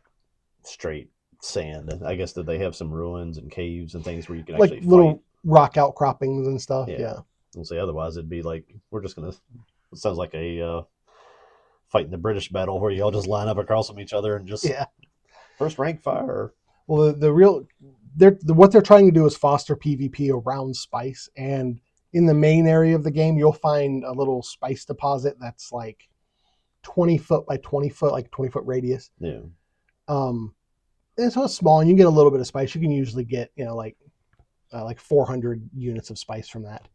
straight sand. I guess that they have some ruins and caves and things where you can actually little rock outcroppings and stuff. Yeah. I'll say otherwise it'd be like it sounds like a fighting the British battle where you all just line up across from each other and just first rank fire. Well, what they're trying to do is foster PvP around spice, and in the main area of the game, you'll find a little spice deposit that's like 20 foot by 20 foot, like a 20-foot radius. Yeah. And so it's small, and you get a little bit of spice. You can usually get, like 400 units of spice from that.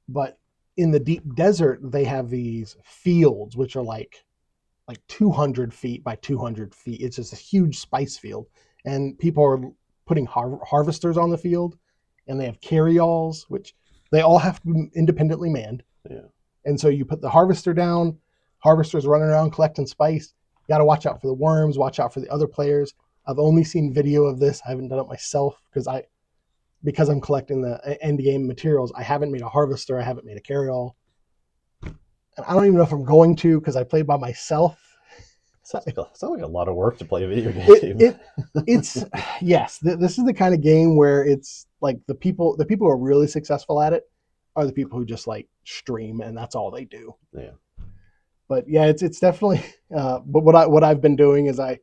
But in the deep desert, they have these fields, which are like 200 feet by 200 feet. It's just a huge spice field. And people are putting harvesters on the field, and they have carryalls, which they all have to be independently manned. Yeah. And so you put the harvester down, harvesters running around collecting spice. You got to watch out for the worms, watch out for the other players. I've only seen video of this. I haven't done it myself because I'm collecting the end game materials. I haven't made a harvester. I haven't made a carryall. And I don't even know if I'm going to because I play by myself. Sounds like a lot of work to play a video game. It's yes. This is the kind of game where it's like the people who are really successful at it are the people who just like stream and that's all they do. Yeah. But yeah, it's definitely. But what I've been doing is I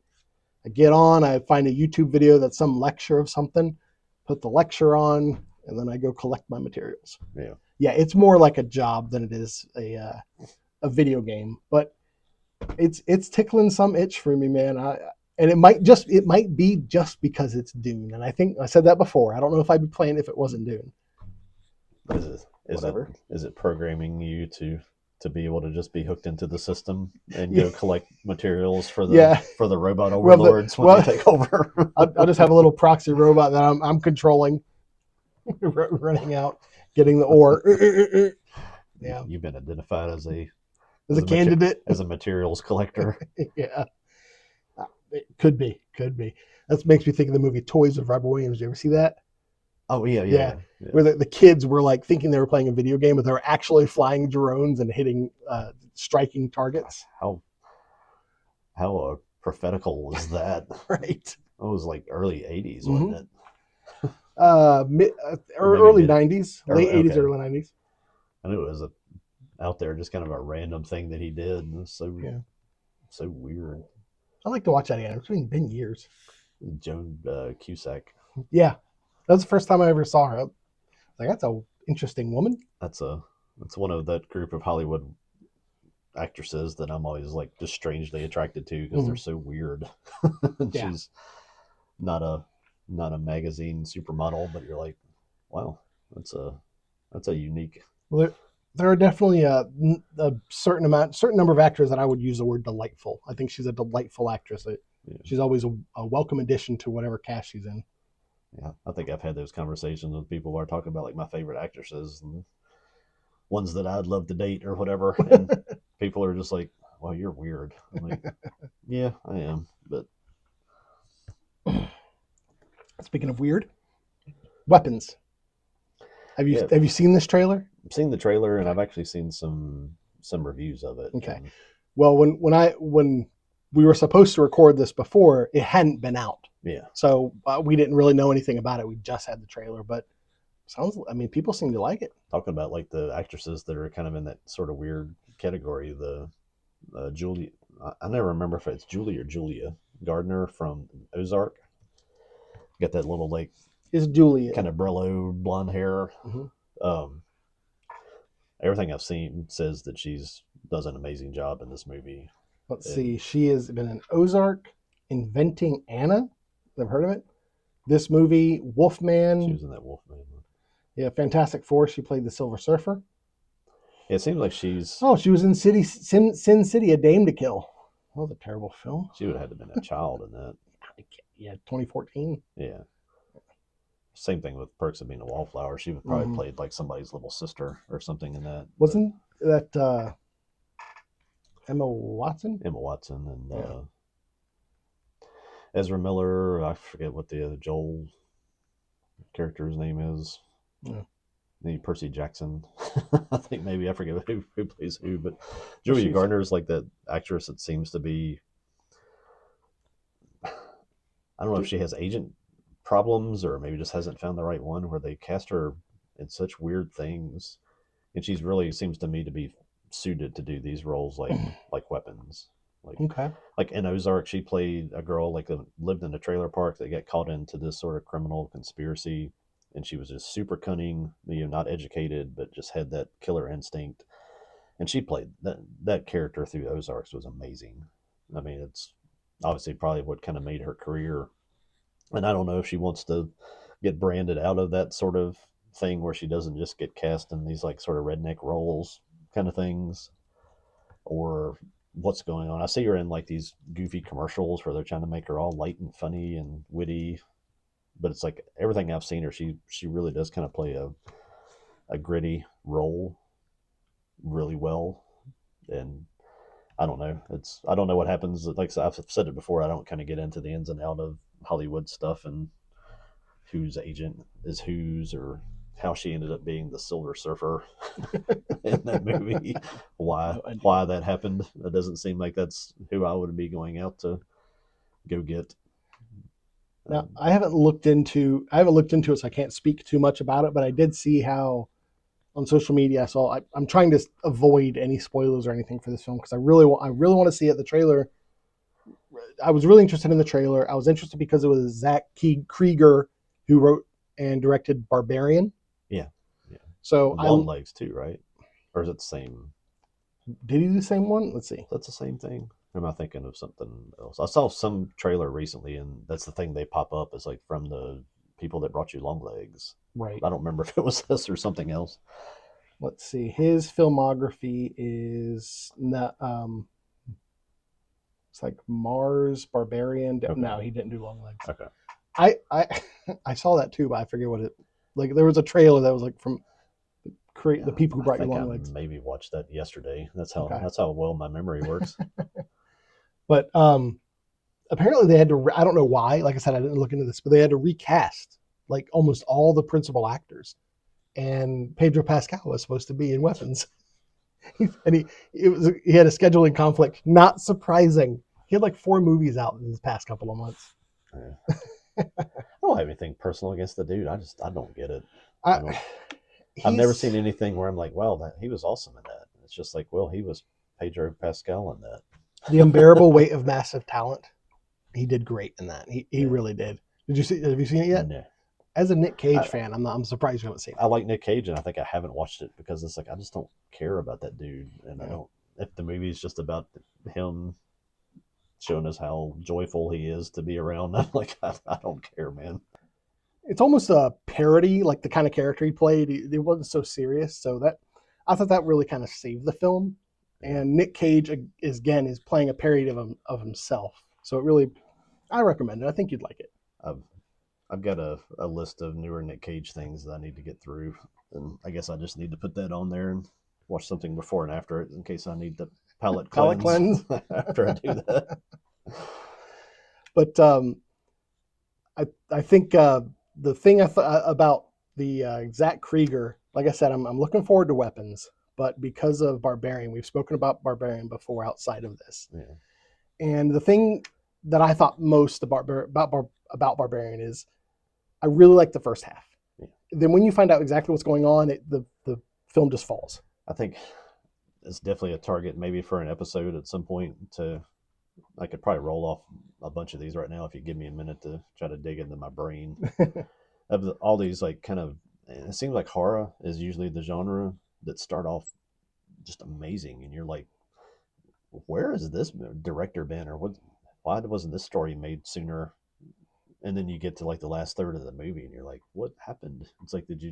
get on, I find a YouTube video that's some lecture of something, put the lecture on, and then I go collect my materials. Yeah. Yeah, it's more like a job than it is a video game, but it's tickling some itch for me, man. And it might be just because it's Dune, and I think I said that before. I don't know if I'd be playing if it wasn't Dune. Is it programming you to be able to just be hooked into the system and go collect materials for the robot overlords when they take over? I'll just have a little proxy robot that I'm controlling, running out, getting the ore. Yeah, you've been identified as a candidate, as a materials collector. Yeah, it could be. That makes me think of the movie Toys of Robert Williams. Did you ever see that? Oh yeah. Where the kids were like thinking they were playing a video game, but they were actually flying drones and hitting, striking targets. How prophetical was that? Right. It was like early 80s, wasn't it? Early 90s, late 80s, early 90s. I knew it was out there, just kind of a random thing that he did. And it was so weird. I like to watch that again. It's been years. Joan Cusack. Yeah. That was the first time I ever saw her. Like, that's an interesting woman. That's one of that group of Hollywood actresses that I'm always like just strangely attracted to because they're so weird. She's not a magazine supermodel, but you're like, wow, that's a unique. Well, there are definitely a certain number of actors that I would use the word delightful. I think she's a delightful actress. She's always a welcome addition to whatever cast she's in. Yeah, I think I've had those conversations with people who are talking about like my favorite actresses and ones that I'd love to date or whatever, and people are just like, "Well, you're weird." I'm like, "Yeah, I am," but speaking of weird, weapons. Have you seen this trailer? I've seen the trailer, and I've actually seen some reviews of it. Okay. Well, when we were supposed to record this before, it hadn't been out. Yeah. So we didn't really know anything about it. We just had the trailer, but people seem to like it. Talking about like the actresses that are kind of in that sort of weird category, the Julia, I never remember if it's Julie or Julia Gardner from Ozark. Got that little like is Julia kind of Brillo blonde hair. Mm-hmm. Everything I've seen says that she's does an amazing job in this movie. Let's see. She has been in Ozark, Inventing Anna. I've heard of it. This movie, Wolfman. She was in that Wolfman one. Yeah, Fantastic Four. She played the Silver Surfer. Yeah, it seems like she's. Oh, she was in Sin City, A Dame to Kill. That was a terrible film. She would have had to have been a child in that. Yeah, 2014. Yeah. Same thing with Perks of Being a Wallflower. She would probably played like somebody's little sister or something in that. Wasn't that Emma Watson? Emma Watson and Ezra Miller. I forget what the Joel character's name is. Yeah. Maybe Percy Jackson. I think maybe I forget who plays who, but Julia Gardner is like that actress that seems to be. I don't know if she has agent problems or maybe just hasn't found the right one where they cast her in such weird things, and she's really seems to me to be suited to do these roles like weapons. Like in Ozark, she played a girl like lived in a trailer park that got caught into this sort of criminal conspiracy, and she was just super cunning, not educated, but just had that killer instinct. And she played that character through Ozarks was amazing. I mean, it's obviously probably what kind of made her career. And I don't know if she wants to get branded out of that sort of thing where she doesn't just get cast in these like sort of redneck roles kind of things, or what's going on. I see her in like these goofy commercials where they're trying to make her all light and funny and witty, but it's like everything I've seen her, she really does kind of play a gritty role really well. And I don't know. I don't know what happens. Like I've said it before, I don't kind of get into the ins and out of Hollywood stuff and whose agent is whose, or how she ended up being the Silver Surfer in that movie. Why that happened? It doesn't seem like that's who I would be going out to go get. Now, I haven't looked into it, so I can't speak too much about it. But I did see how on social media I'm trying to avoid any spoilers or anything for this film because I really want to see it. The trailer, I was really interested in the trailer. I was interested because it was Zach Krieger who wrote and directed Barbarian. Yeah. So Long Legs too, right? Or is it the same? Did he do the same one? Let's see. That's the same thing. Or am I thinking of something else? I saw some trailer recently, and that's the thing they pop up is like from the people that brought you Long Legs. Right. I don't remember if it was this or something else. Let's see. His filmography is not. It's like Mars, Barbarian. Okay. No, he didn't do Long Legs. Okay. I saw that too, but I forget what it. Like there was a trailer that was like from the people who brought you Long Legs. Maybe watched that yesterday. That's how well my memory works. But apparently they had to. I don't know why. Like I said, I didn't look into this, but they had to recast like almost all the principal actors, and Pedro Pascal was supposed to be in Weapons, and he had a scheduling conflict. Not surprising. He had like 4 movies out in this past couple of months. Yeah. I don't have anything personal against the dude. I don't get it. I've never seen anything where I'm like, wow, he was awesome in that. It's just like, well, he was Pedro Pascal in that. The Unbearable Weight of Massive Talent. He did great in that. He really did. Have you seen it yet? No. As a Nick Cage fan, I'm surprised you haven't seen it. I like Nick Cage, and I think I haven't watched it because it's like I just don't care about that dude, and I don't. If the movie's just about him showing us how joyful he is to be around, I'm like, I don't care, man. It's almost a parody, like the kind of character he played. It wasn't so serious, so that I thought that really kind of saved the film. And Nick Cage is playing a parody of himself, so it really, I recommend it. I think you'd like it. I've got a list of newer Nick Cage things that I need to get through, and I guess I just need to put that on there and watch something before and after it in case I need the palate cleanse after I do that. But I think the thing I thought about the Zach Krieger, like I said, I'm looking forward to Weapons, but because of Barbarian, we've spoken about Barbarian before outside of this. Yeah. And the thing that I thought most about Barbarian is I really like the first half. Yeah. Then when you find out exactly what's going on, the film just falls. I think it's definitely a target maybe for an episode at some point. I could probably roll off a bunch of these right now if you give me a minute to try to dig into my brain. Of all these, like, kind of, it seems like horror is usually the genre that start off just amazing, and you're like, where has this director been, or why wasn't this story made sooner? And then you get to like the last third of the movie and you're like, what happened? It's like, did you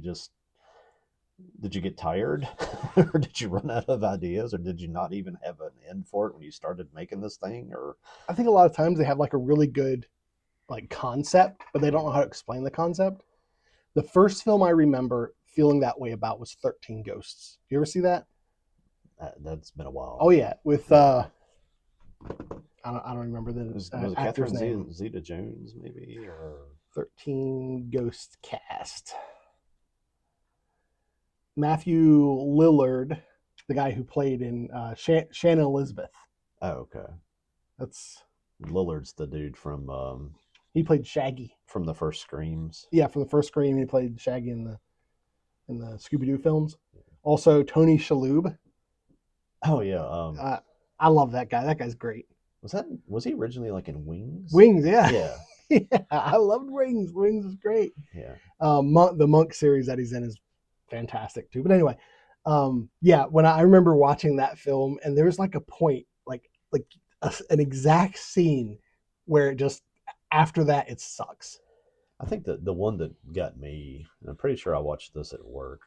get tired? Or did you run out of ideas? Or did you not even have an end for it when you started making this thing? Or I think a lot of times they have like a really good like concept, but they don't know how to explain the concept. The first film I remember feeling that way about was 13 Ghosts. You ever see that? That's been a while. Oh yeah, with I don't remember the was actor's Catherine name. Zeta-Jones maybe, or 13 Ghost cast. Matthew Lillard, the guy who played in Shannon Elizabeth. Oh, okay. That's Lillard's the dude from. He played Shaggy from the first Screams. Yeah, from the first Scream, he played Shaggy in the Scooby-Doo films. Also, Tony Shalhoub. Oh yeah. I love that guy. That guy's great. Was he originally like in Wings? Wings, yeah. Yeah. Yeah, I loved Wings. Wings is great. Yeah. The Monk series that he's in is fantastic too. But anyway, yeah, when I remember watching that film, and there was like a point, an exact scene where it just, after that, it sucks. I think that the one that got me, and I'm pretty sure I watched this at work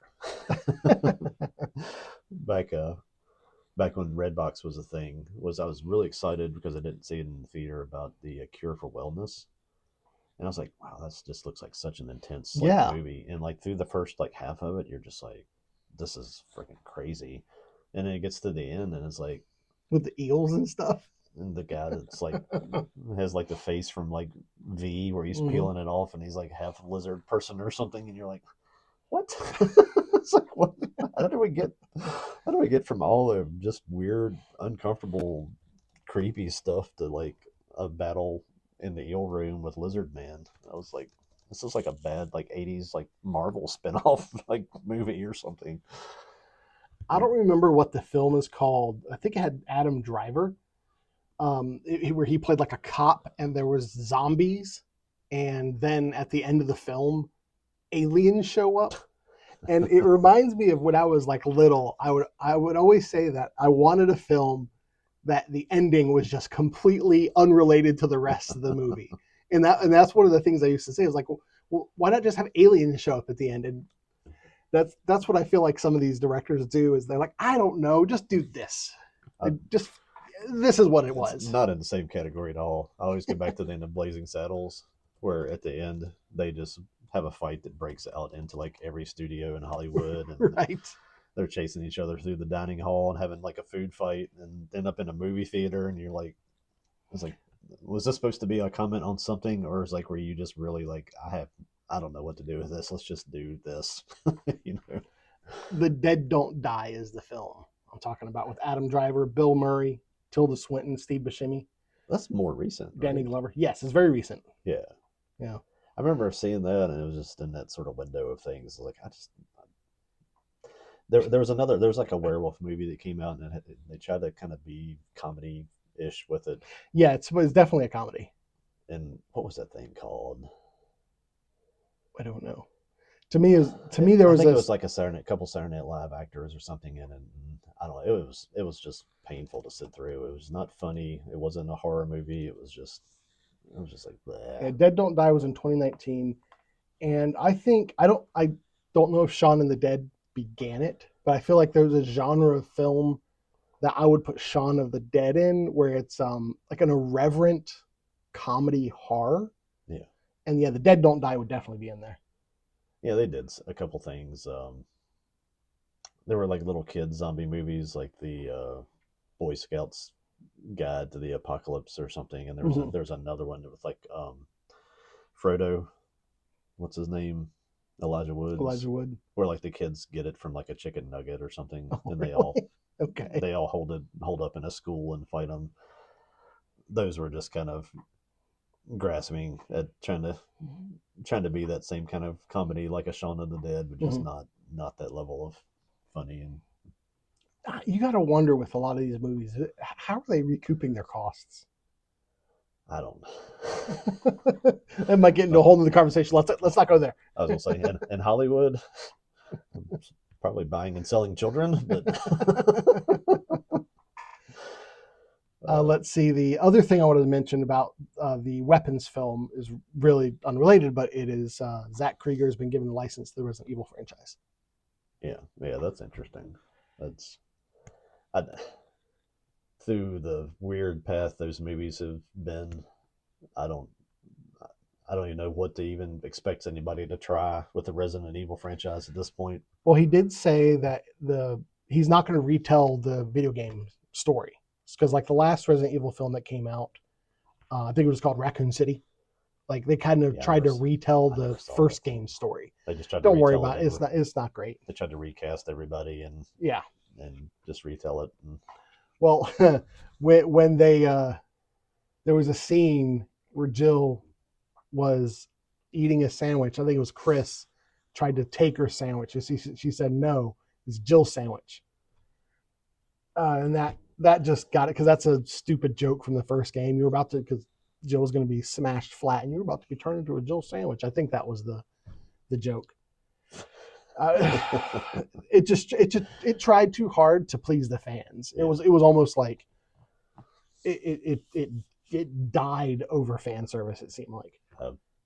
back when Redbox was a thing, was I was really excited because I didn't see it in the theater about the Cure for Wellness. And I was like, wow, that just looks like such an intense movie. And like through the first like half of it, you're just like, this is freaking crazy. And then it gets to the end and it's like, with the eels and stuff. And the guy that's like has like the face from like V where he's Mhm. peeling it off and he's like half lizard person or something, and you're like, what? It's like, what? How do we get from all the just weird, uncomfortable, creepy stuff to like a battle in the eel room with Lizard Man? I was like, this is like a bad like '80s like Marvel spinoff like movie or something. I don't remember what the film is called. I think it had Adam Driver, where he played like a cop, and there was zombies, and then at the end of the film, aliens show up, and it reminds me of when I was like little. I would always say that I wanted a film that the ending was just completely unrelated to the rest of the movie, and that's one of the things I used to say. Is like, well, why not just have aliens show up at the end? And that's what I feel like some of these directors do. Is they're like, I don't know, just do this. Just this is what it was. Not in the same category at all. I always go back to the end of Blazing Saddles, where at the end they just have a fight that breaks out into like every studio in Hollywood, and Right. they're chasing each other through the dining hall and having like a food fight, and end up in a movie theater, and you're like, it's like, was this supposed to be a comment on something, or is like where you just really like, I don't know what to do with this. Let's just do this, you know. The Dead Don't Die is the film I'm talking about, with Adam Driver, Bill Murray, Tilda Swinton, Steve Buscemi, That's more recent, Danny right? Glover. Yes, it's very recent. Yeah. Yeah. I remember seeing that, and it was just in that sort of window of things. Like there was another, there was like a werewolf movie that came out, and they tried to kind of be comedy ish with it. Yeah, it's definitely a comedy. And what was that thing called? I don't know. To me, there was I think it was like a couple Saturday Night Live actors or something in it. And I don't know. It was just painful to sit through. It was not funny. It wasn't a horror movie. It was just like, bleh. Yeah, Dead Don't Die was in 2019, and I don't know if Shaun of the Dead began it, but I feel like there's a genre of film that I would put Shaun of the Dead in, where it's like an irreverent comedy horror. Yeah. And yeah, The Dead Don't Die would definitely be in there. Yeah, they did a couple things. There were like little kid zombie movies, like the Boy Scouts Guide to the Apocalypse or something, and there's another one with like Frodo, what's his name, Elijah Wood, where like the kids get it from like a chicken nugget or something, and really? they all hold up in a school and fight them. Those were just kind of grasping at trying to be that same kind of comedy like a Shaun of the Dead, but just not that level of funny. And you got to wonder with a lot of these movies, how are they recouping their costs? I don't know. That might get into a whole other conversation. Let's not go there. I was gonna say in Hollywood, probably buying and selling children, but let's see. The other thing I wanted to mention about the Weapons film is really unrelated, but it is Zach Krieger has been given the license to the Resident Evil franchise. Yeah, that's interesting. Through the weird path those movies have been, I don't even know what to even expect anybody to try with the Resident Evil franchise at this point. Well, he did say that he's not going to retell the video game story, because like the last Resident Evil film that came out, I think it was called Raccoon City. Like they kind of tried to retell the first game story. They just tried. Don't worry about it. It's not great. They tried to recast everybody and just retell it. Well, when they there was a scene where Jill was eating a sandwich. I think it was Chris tried to take her sandwich. She said no, it's Jill's sandwich, and that just got it, because that's a stupid joke from the first game. You were about to, because Jill was going to be smashed flat, and you were about to be turned into a Jill sandwich. I think that was the joke. It tried too hard to please the fans. It was almost like it died over fan service. It seemed like.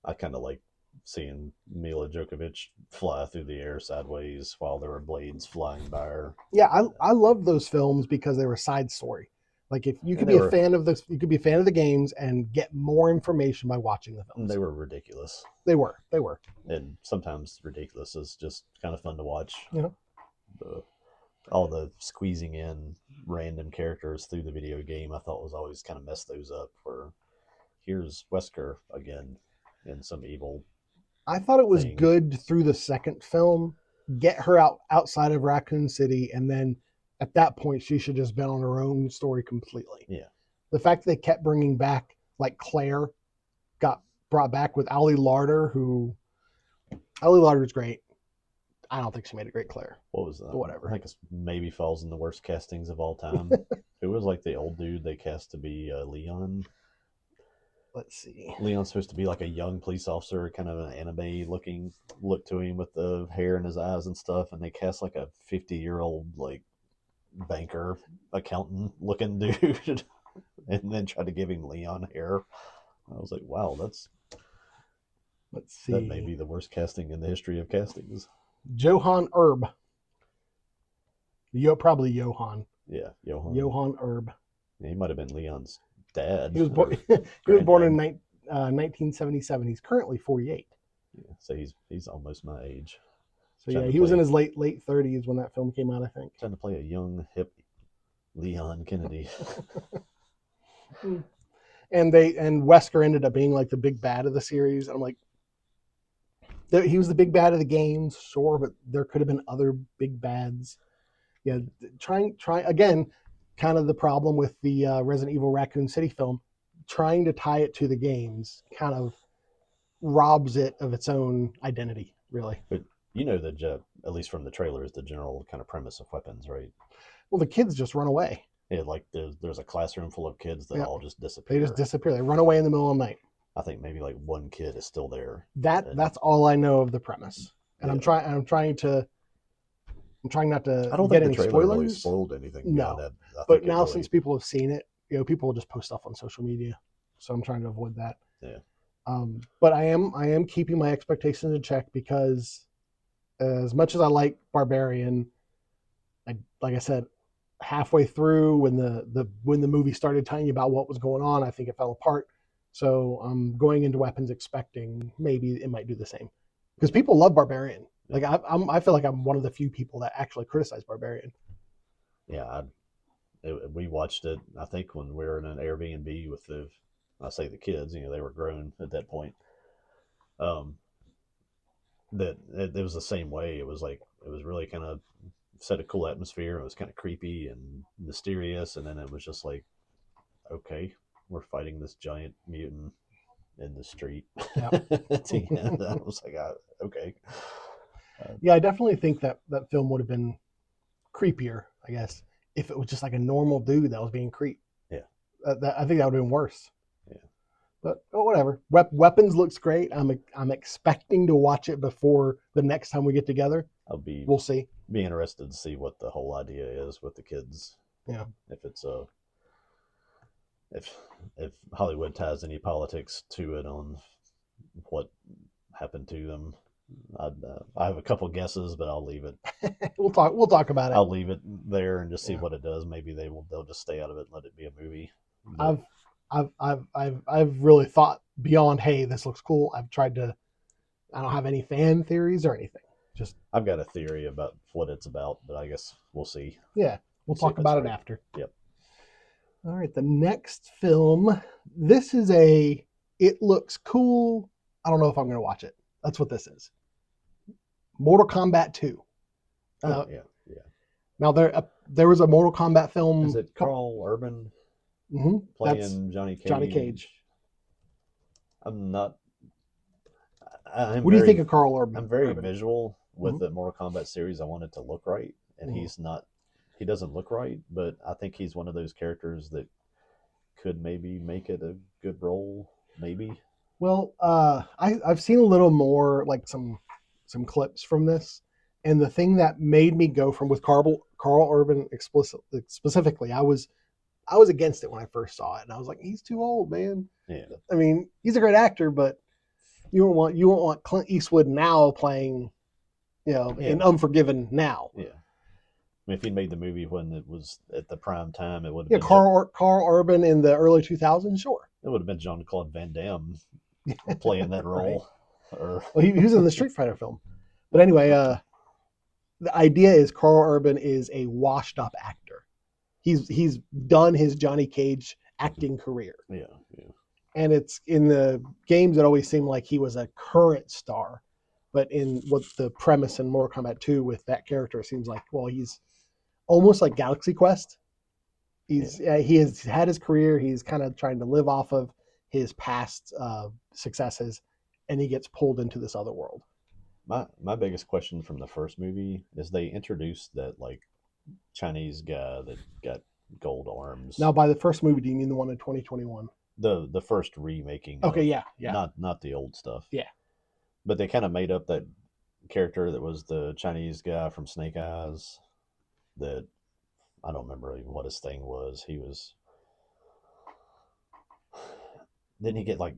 I kind of like seeing Mila Djokovic fly through the air sideways while there were blades flying by her. Yeah, I love those films because they were side story. Like if you could be a fan of this, you could be a fan of the games and get more information by watching the films. They were ridiculous. They were. And sometimes ridiculous is just kind of fun to watch. Yeah. All the squeezing in random characters through the video game, I thought was always kind of messed those up. Where here's Wesker again in some evil. I thought it was thing. good through the second film. Get her outside of Raccoon City, and then at that point, she should just been on her own story completely. Yeah. The fact that they kept bringing back, like Claire got brought back with Ali Larder, who Ali Larder's great. I don't think she made a great Claire. What was that? But whatever. I think it maybe falls in the worst castings of all time. Who was like the old dude they cast to be Leon? Let's see. Leon's supposed to be like a young police officer, kind of an anime looking look to him with the hair in his eyes and stuff, and they cast like a 50-year-old like banker accountant looking dude and then tried to give him Leon hair. I was like, wow, Let's see. That may be the worst casting in the history of castings. Johann Erb. Probably Johann. Yeah, Johann Erb. Yeah, he might have been Leon's dad. He was born. He was born in 1977. He's currently 48. Yeah, so he's almost my age. So yeah, he was in his late 30s when that film came out, I think. Trying to play a young, hip Leon Kennedy. And Wesker ended up being like the big bad of the series. I'm like, he was the big bad of the games, sure, but there could have been other big bads. Yeah, trying again, kind of the problem with the Resident Evil Raccoon City film, trying to tie it to the games kind of robs it of its own identity, really. But you know that at least from the trailers, the general kind of premise of weapons, right? Well, the kids just run away. Yeah, like there's a classroom full of kids that all just disappear. They just disappear. They run away in the middle of the night. I think maybe like one kid is still there. That's all I know of the premise, and yeah. I'm trying not to. I don't get think the any trailer spoilers. Really spoiled anything. No, that. But now since people have seen it, people will just post stuff on social media, so I'm trying to avoid that. Yeah. But I am keeping my expectations in check because, as much as I like Barbarian, like I said, halfway through when the movie started telling you about what was going on, I think it fell apart. So I'm going into Weapons expecting maybe it might do the same, because people love Barbarian. Like I feel like I'm one of the few people that actually criticize Barbarian. Yeah, we watched it. I think when we were in an Airbnb with the kids. They were grown at that point. That it was the same way. It was really kind of set a cool atmosphere. It was kind of creepy and mysterious, and then it was just like, okay, we're fighting this giant mutant in the street. Yep. At the end, I was like, okay. Yeah, I definitely think that film would have been creepier, I guess, if it was just like a normal dude that was being creeped. Yeah. I think that would have been worse. Yeah. But whatever. Weapons looks great. I'm expecting to watch it before the next time we get together. We'll see. Be interested to see what the whole idea is with the kids. Yeah. If it's if Hollywood ties any politics to it on what happened to them. I have a couple guesses, but I'll leave it. We'll talk about it. I'll leave it there and just see what it does. Maybe they'll just stay out of it and let it be a movie. But I've really thought beyond, hey, this looks cool. I don't have any fan theories or anything. Just I've got a theory about what it's about, but I guess we'll see. Yeah, we'll talk about it after. Yep. All right, the next film. This is it looks cool. I don't know if I'm going to watch it. That's what this is. Mortal Kombat 2. Yeah. Now there was a Mortal Kombat film. Is it Carl Urban playing Johnny Cage? Johnny Cage. I'm not. What do you think of Carl Urban? I'm very visual with the Mortal Kombat series. I want it to look right, and he's not. He doesn't look right, but I think he's one of those characters that could maybe make it a good role. Maybe. Well, I've seen a little more, like some clips from this, and the thing that made me go from with Carl Urban specifically, I was against it when I first saw it, and I was like, he's too old, man. Yeah. I mean, he's a great actor, but you won't want Clint Eastwood now playing, in Unforgiven now. Yeah. I mean, if he made the movie when it was at the prime time, it would have been Carl Urban in the early 2000s, sure. It would have been Jean-Claude Van Damme playing that role. Right. Well, he was in the Street Fighter film. But anyway, the idea is Carl Urban is a washed-up actor. He's done his Johnny Cage acting career. Yeah. And it's in the games, it always seemed like he was a current star. But in what the premise in Mortal Kombat 2 with that character, it seems like, well, he's almost like Galaxy Quest. He has had his career. He's kind of trying to live off of his past successes, and he gets pulled into this other world. My biggest question from the first movie is they introduced that like Chinese guy that got gold arms. Now, by the first movie, do you mean the one in 2021? The first remaking. Okay, of, yeah. Not the old stuff. Yeah. But they kind of made up that character that was the Chinese guy from Snake Eyes. That I don't remember even what his thing was. He was. Didn't he get like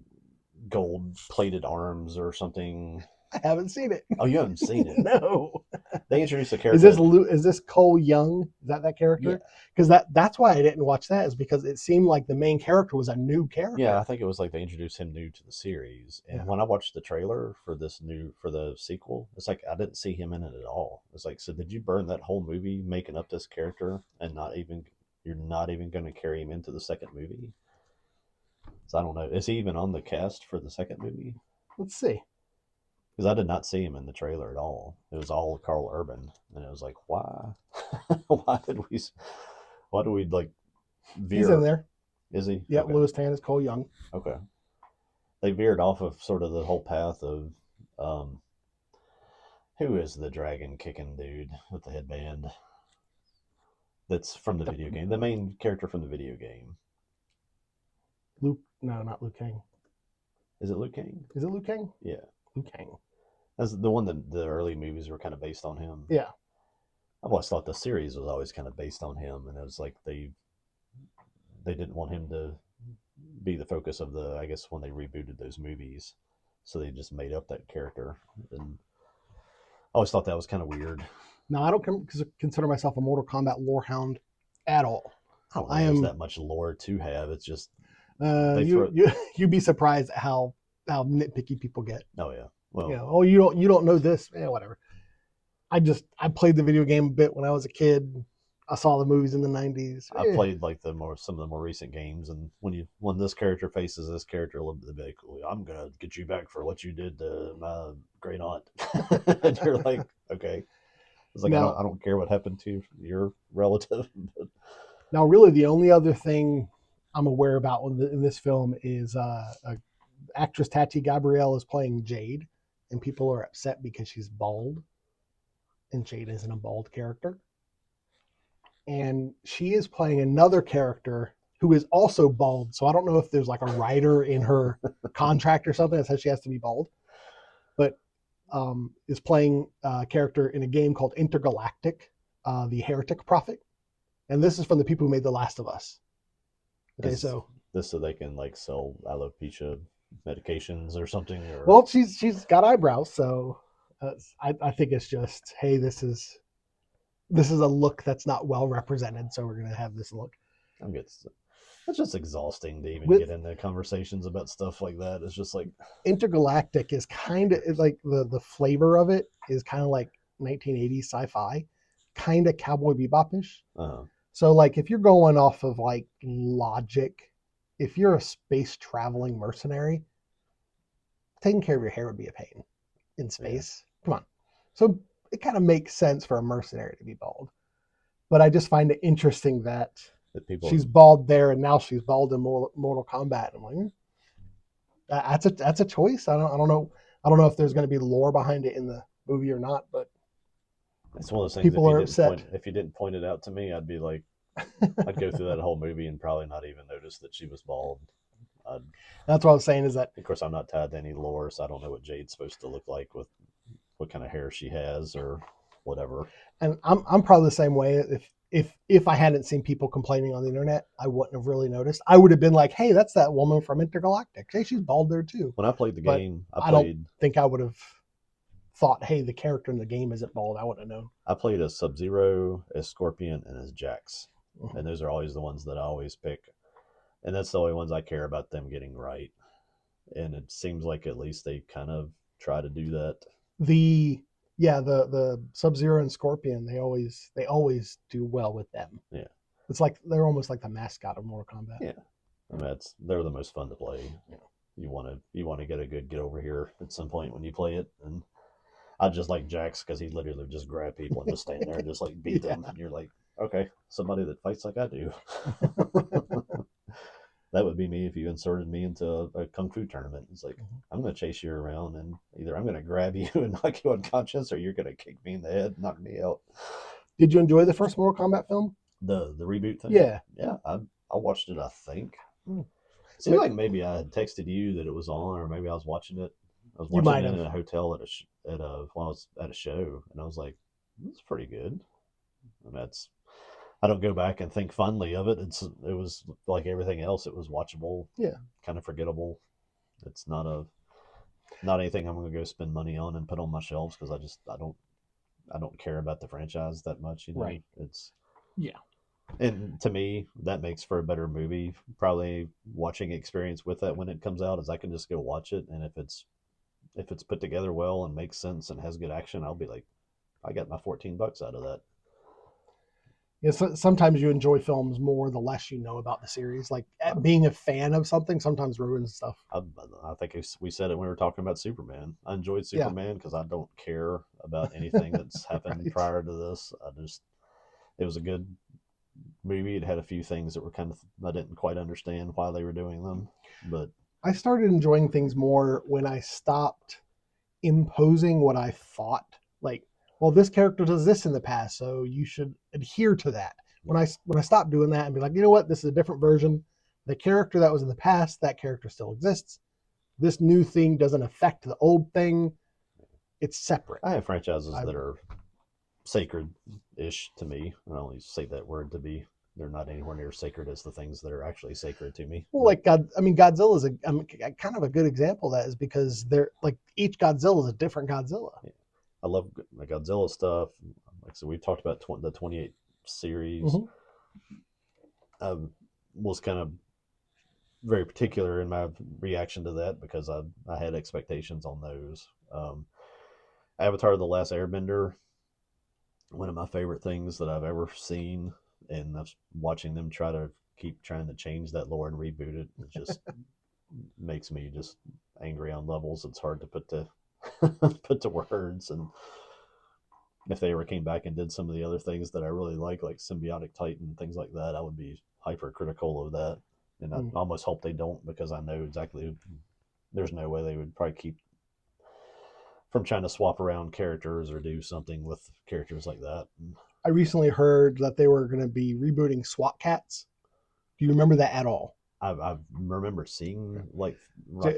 gold plated arms or something? I haven't seen it. Oh, you haven't seen it? No. They introduced a character. Is this Cole Young? Is that character? Because that's why I didn't watch that, is because it seemed like the main character was a new character. Yeah, I think it was like they introduced him new to the series. And when I watched the trailer for the sequel, it's like I didn't see him in it at all. It's like, so did you burn that whole movie making up this character and you're not even going to carry him into the second movie? So I don't know. Is he even on the cast for the second movie? Let's see. Because I did not see him in the trailer at all. It was all Carl Urban, and it was like, why? Why do we like veer? He's in there. Is he? Yeah, okay. Louis Tan is Cole Young. Okay. They veered off of sort of the whole path of who is the dragon kicking dude with the headband? That's from the video game. The main character from the video game. Not Liu Kang. Is it Liu Kang? Is it Liu Kang? Yeah. Liu Kang. That's the one that the early movies were kind of based on him. Yeah. I've always thought the series was always kind of based on him, and it was like they didn't want him to be the focus of I guess when they rebooted those movies, so they just made up that character. And I always thought that was kind of weird. No, I don't consider myself a Mortal Kombat lore hound at all. I don't know if there's that much lore to have. It's just you'd be surprised at how nitpicky people get. Oh yeah. Well, you don't know this, whatever. I played the video game a bit when I was a kid. I saw the movies in the 90s. I played like some of the more recent games, and when this character faces this character a little bit, they'll be like, I'm gonna get you back for what you did to my great aunt. And you're like, okay. It's like, I don't care what happened to your relative. Now, really, the only other thing I'm aware about in this film is actress Tati Gabrielle is playing Jade, and people are upset because she's bald, and Jade isn't a bald character. And she is playing another character who is also bald. So I don't know if there's like a writer in her contract or something that says she has to be bald, but is playing a character in a game called Intergalactic, the Heretic Prophet. And this is from the people who made The Last of Us. Okay, so they can like sell alopecia medications or something. Or... Well, she's got eyebrows, so I think it's just, hey, this is a look that's not well represented, so we're gonna have this look. It's just exhausting to even get into conversations about stuff like that. It's just like Intergalactic is kind of like the flavor of it is kind of like 1980s sci-fi, kind of Cowboy Bebop-ish. Uh-huh. So like if you're going off of like logic, if you're a space traveling mercenary, taking care of your hair would be a pain in space. Yeah. Come on. So it kind of makes sense for a mercenary to be bald. But I just find it interesting that she's bald there and now she's bald in Mortal Kombat. I'm like, that's a choice. I don't know if there's going to be lore behind it in the movie or not, but it's one of those things. People are upset. If you didn't point it out to me, I'd be like, I'd go through that whole movie and probably not even notice that she was bald. That's what I was saying is that, of course, I'm not tied to any lore, so I don't know what Jade's supposed to look like with what kind of hair she has or whatever. And I'm probably the same way. If I hadn't seen people complaining on the internet, I wouldn't have really noticed. I would have been like, hey, that's that woman from Intergalactic. Hey, she's bald there too. When I played the game, I don't think I would have thought, hey, the character in the game isn't bald. I wouldn't have known. I played as Sub-Zero, as Scorpion, and as Jax. Mm-hmm. And those are always the ones that I always pick. And that's the only ones I care about them getting right. And it seems like at least they kind of try to do that. The Sub-Zero and Scorpion, they always do well with them. Yeah. It's like they're almost like the mascot of Mortal Kombat. Yeah. I mean, they're the most fun to play. You want to get a good get over here at some point when you play it, and I just like Jax because he literally just grab people and just stand there and just like beat them, and you're like, okay, somebody that fights like I do. That would be me if you inserted me into a kung fu tournament. It's like, I'm going to chase you around, and either I'm going to grab you and knock you unconscious, or you're going to kick me in the head, and knock me out. Did you enjoy the first Mortal Kombat film? The reboot thing. Yeah. I watched it. I think. Hmm. It seemed like maybe I had texted you that it was on, or maybe I was watching it. I was You watching might it have. in a hotel while I was at a show, and I was like, "It's pretty good." And I don't go back and think fondly of it. It was like everything else. It was watchable. Yeah. Kind of forgettable. It's not anything I'm going to go spend money on and put on my shelves because I don't care about the franchise that much. You know, Right. it's Yeah. And to me, that makes for a better movie. Probably watching experience with that when it comes out is I can just go watch it, and if it's put together well and makes sense and has good action, I'll be like, I got my $14 out of that. Yeah, so sometimes you enjoy films more the less you know about the series. Like being a fan of something sometimes ruins stuff. I think we said it when we were talking about Superman. I enjoyed Yeah. Superman because I don't care about anything that's happened Right. prior to this. It was a good movie. It had a few things that were I didn't quite understand why they were doing them, but I started enjoying things more when I stopped imposing what I thought. Like, well, this character does this in the past, so you should adhere to that. When I stopped doing that and be like, you know what, this is a different version. The character that was in the past, that character still exists. This new thing doesn't affect the old thing. It's separate. I have franchises that are sacred-ish to me. I only say that word to be they're not anywhere near sacred as the things that are actually sacred to me. Well, like Godzilla is kind of a good example of that, is because they're like each Godzilla is a different Godzilla. Yeah. I love the Godzilla stuff. Like I said, we've talked about the 28 series. Mm-hmm. Was kind of very particular in my reaction to that because I had expectations on those. Avatar: The Last Airbender, one of my favorite things that I've ever seen, and I was watching them keep trying to change that lore and reboot it. It just makes me just angry on levels it's hard to put to put to words. And if they ever came back and did some of the other things that I really like Symbiotic Titan, things like that, I would be hypercritical of that. And I almost hope they don't, because I know exactly there's no way they would probably keep from trying to swap around characters or do something with characters like that. I recently heard that they were going to be rebooting SWAT Cats. Do you remember that at all? I remember seeing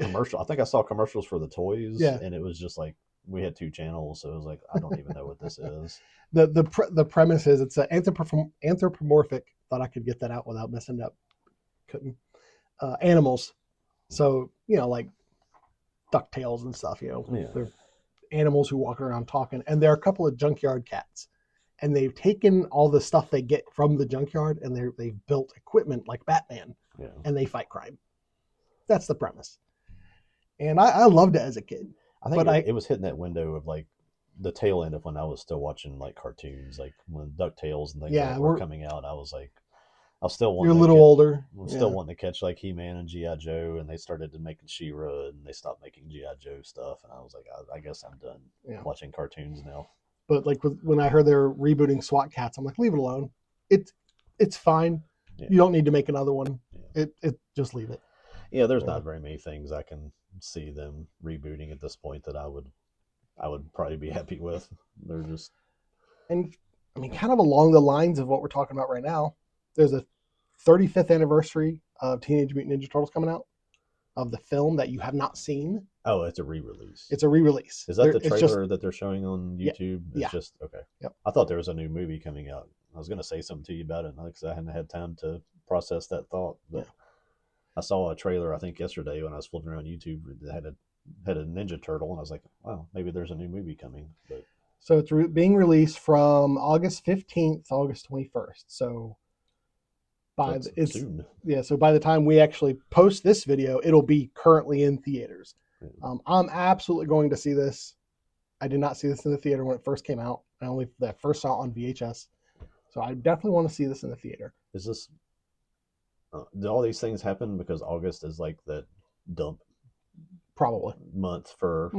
commercial. I think I saw commercials for the toys, and it was just like we had 2 channels, so it was like I don't even know what this is. The premise is it's an anthropomorphic. Thought I could get that out without messing up. Couldn't. Animals. So like DuckTales and stuff. They're animals who walk around talking, and there are a couple of junkyard cats. And they've taken all the stuff they get from the junkyard, and they've built equipment like Batman, and they fight crime. That's the premise. And I loved it as a kid. I think it was hitting that window of like the tail end of when I was still watching like cartoons, like when DuckTales and things like were coming out. I was like, I was still wanting. You're a little older. Still wanting to catch like He-Man and G.I. Joe, and they started making She-Ra, and they stopped making G.I. Joe stuff, and I was like, I guess I'm done watching cartoons now. But like when I heard they're rebooting SWAT Cats, I'm like, leave it alone. It's fine. Yeah. You don't need to make another one. Yeah. It just leave it. Yeah, there's not very many things I can see them rebooting at this point that I would probably be happy with. They're just, and I mean, kind of along the lines of what we're talking about right now. There's a 35th anniversary of Teenage Mutant Ninja Turtles coming out, of the film that you have not seen. Oh, it's a re-release. It's a re-release. Is that the trailer that they're showing on YouTube? Yeah. It's just okay. Yep. I thought there was a new movie coming out. I was going to say something to you about it because I hadn't had time to process that thought. But I saw a trailer I think yesterday when I was flipping around YouTube that had a Ninja Turtle, and I was like, wow, maybe there's a new movie coming. But so it's being released from August 15th, August 21st. So soon. Yeah, so by the time we actually post this video, it'll be currently in theaters. I'm absolutely going to see this. I did not see this in the theater when it first came out. I only first saw it on VHS. So I definitely want to see this in the theater. Is this? Do all these things happen because August is like that dump Probably. month for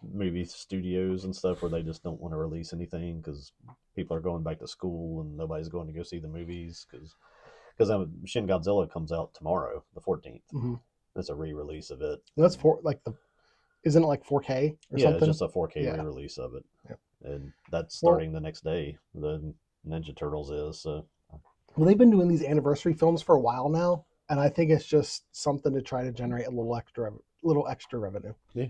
movie studios and stuff, where they just don't want to release anything because people are going back to school and nobody's going to go see the movies because Shin Godzilla comes out tomorrow, the 14th. Mm-hmm. It's a re-release of it. That's isn't it like 4K or Yeah, something? it's just a 4K re-release of it, and that's starting the next day. The Ninja Turtles is so. Well, they've been doing these anniversary films for a while now, and I think it's just something to try to generate a little extra revenue. Yeah,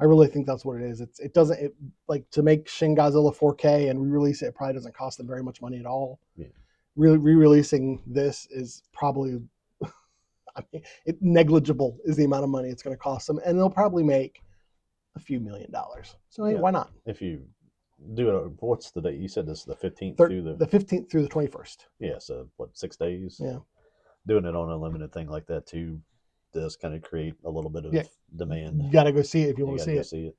I really think that's what it is. It doesn't like to make Shin Godzilla 4K and re-release it. It probably doesn't cost them very much money at all. Yeah. Re-releasing this is probably, I mean, negligible is the amount of money it's going to cost them, and they'll probably make a few $1 million. So hey, why not? If you do it, what's the date? You said this is the 15th through the 15th through the 21st. Yeah, so what, 6 days? Yeah. Doing it on a limited thing like that too does kind of create a little bit of demand. You got to go see it if you want to see it.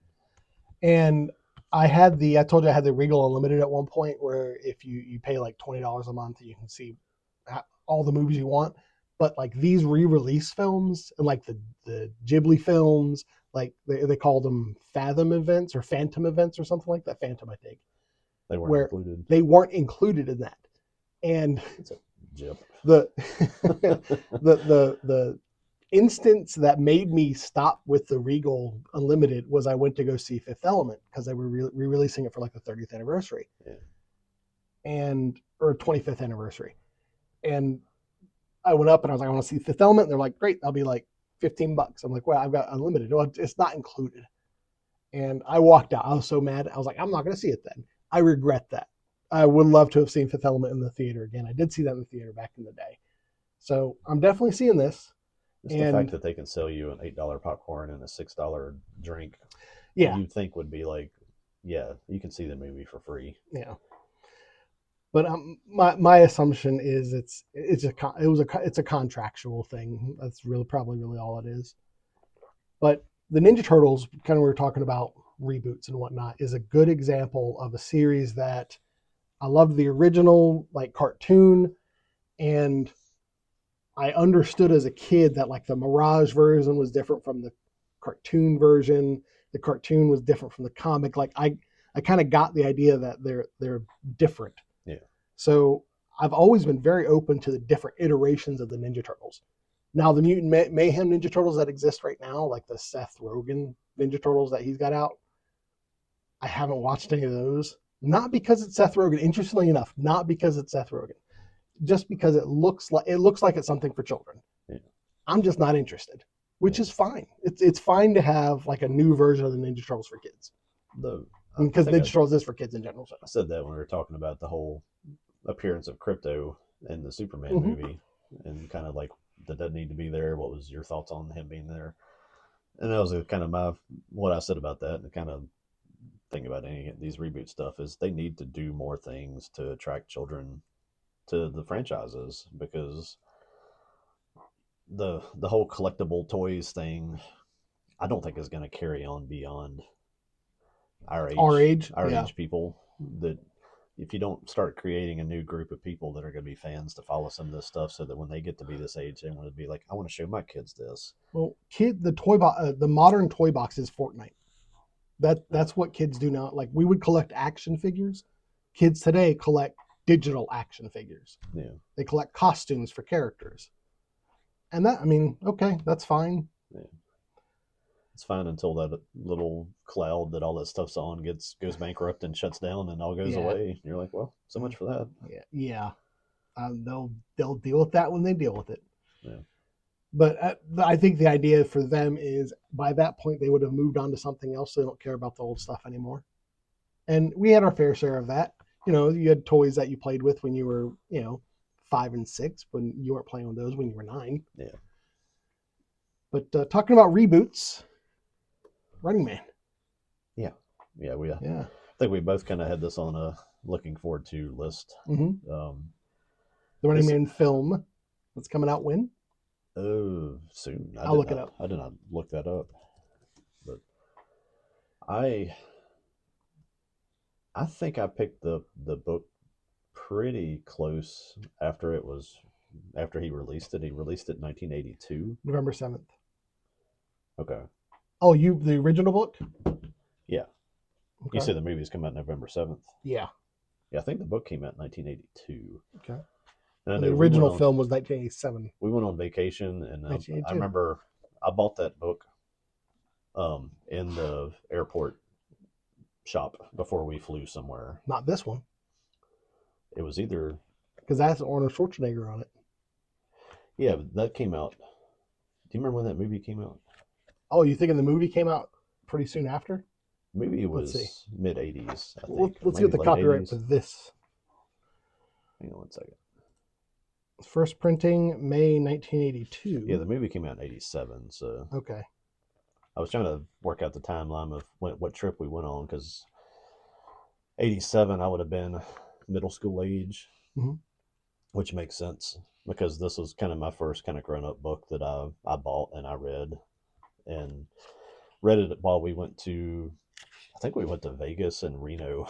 And I told you I had the Regal Unlimited at one point, where if you pay like $20 a month, you can see all the movies you want. But like these re-release films and like the Ghibli films, like they called them Fathom events or Phantom events or something like that. Phantom, I think. They weren't included. They weren't included in that. And it's a jip. the instance that made me stop with the Regal Unlimited was I went to go see Fifth Element because they were re-releasing it for like the 30th anniversary. Yeah. Or 25th anniversary. And I went up and I was like, I want to see Fifth Element. And they're like, great, that'll be like $15. I'm like, well, I've got unlimited. Well, it's not included. And I walked out. I was so mad. I was like, I'm not going to see it then. I regret that. I would love to have seen Fifth Element in the theater again. I did see that in the theater back in the day. So I'm definitely seeing this. Just the fact that they can sell you an $8 popcorn and a $6 drink, you'd think would be like, yeah, you can see the movie for free. Yeah. But my assumption is it's a contractual thing. That's probably really all it is. But the Ninja Turtles, kind of we were talking about reboots and whatnot, is a good example of a series that I loved the original like cartoon, and I understood as a kid that like the Mirage version was different from the cartoon version. The cartoon was different from the comic. Like I kind of got the idea that they're different. Yeah. So I've always been very open to the different iterations of the Ninja Turtles. Now the Mutant Mayhem Ninja Turtles that exist right now, like the Seth Rogen Ninja Turtles that he's got out, I haven't watched any of those. Not because it's Seth Rogen. Interestingly enough, not because it's Seth Rogen. Just because it looks like it's something for children. Yeah. I'm just not interested, which is fine. It's fine to have like a new version of the Ninja Turtles for kids. Because Ninja Turtles is for kids in general. So. I said that when we were talking about the whole appearance of Crypto in the Superman movie, and kind of like, did that need to be there? What was your thoughts on him being there? And that was kind of what I said about that, and kind of thing about any of these reboot stuff is they need to do more things to attract children to the franchises, because the whole collectible toys thing, I don't think is going to carry on beyond our age people. That if you don't start creating a new group of people that are going to be fans to follow some of this stuff, so that when they get to be this age, they want to be like, I want to show my kids this. Well, the modern toy box is Fortnite. That's what kids do now. Like we would collect action figures. Kids today collect digital action figures. Yeah. They collect costumes for characters. And that, I mean, okay, that's fine. Yeah. It's fine until that little cloud that all that stuff's on goes bankrupt and shuts down and all goes away. You're like, well, so much for that. Yeah. They'll deal with that when they deal with it. Yeah. But I think the idea for them is by that point they would have moved on to something else. So they don't care about the old stuff anymore. And we had our fair share of that. You had toys that you played with when you were, 5 and 6, when you weren't playing with those when you were 9. Yeah. But talking about reboots, Running Man. Yeah. Yeah. I think we both kind of had this on a looking forward to list. Mm-hmm. The Running Man film that's coming out when? Oh, soon. I'll look it up. I did not look that up, but I think I picked the book pretty close after it was after he released it. He released it in 1982. November 7th. Okay. Oh, the original book? Yeah. Okay. You said the movies come out November 7th. Yeah. Yeah, I think the book came out in 1982. Okay. And the original film was 1987. We went on vacation, and I remember I bought that book in the airport shop before we flew somewhere. Not this one. It was either... Because that's Arnold Schwarzenegger on it. Yeah, but that came out... Do you remember when that movie came out? Oh, you thinking the movie came out pretty soon after? Maybe it was mid-80s, I think. Let's get the copyright 80s. for this. Hang on one second. First printing, May 1982. Yeah, the movie came out in 87, so... Okay. I was trying to work out the timeline of what trip we went on, because 87, I would have been middle school age, which makes sense, because this was kind of my first kind of grown-up book that I bought and I read it while we went to... I think we went to Vegas and Reno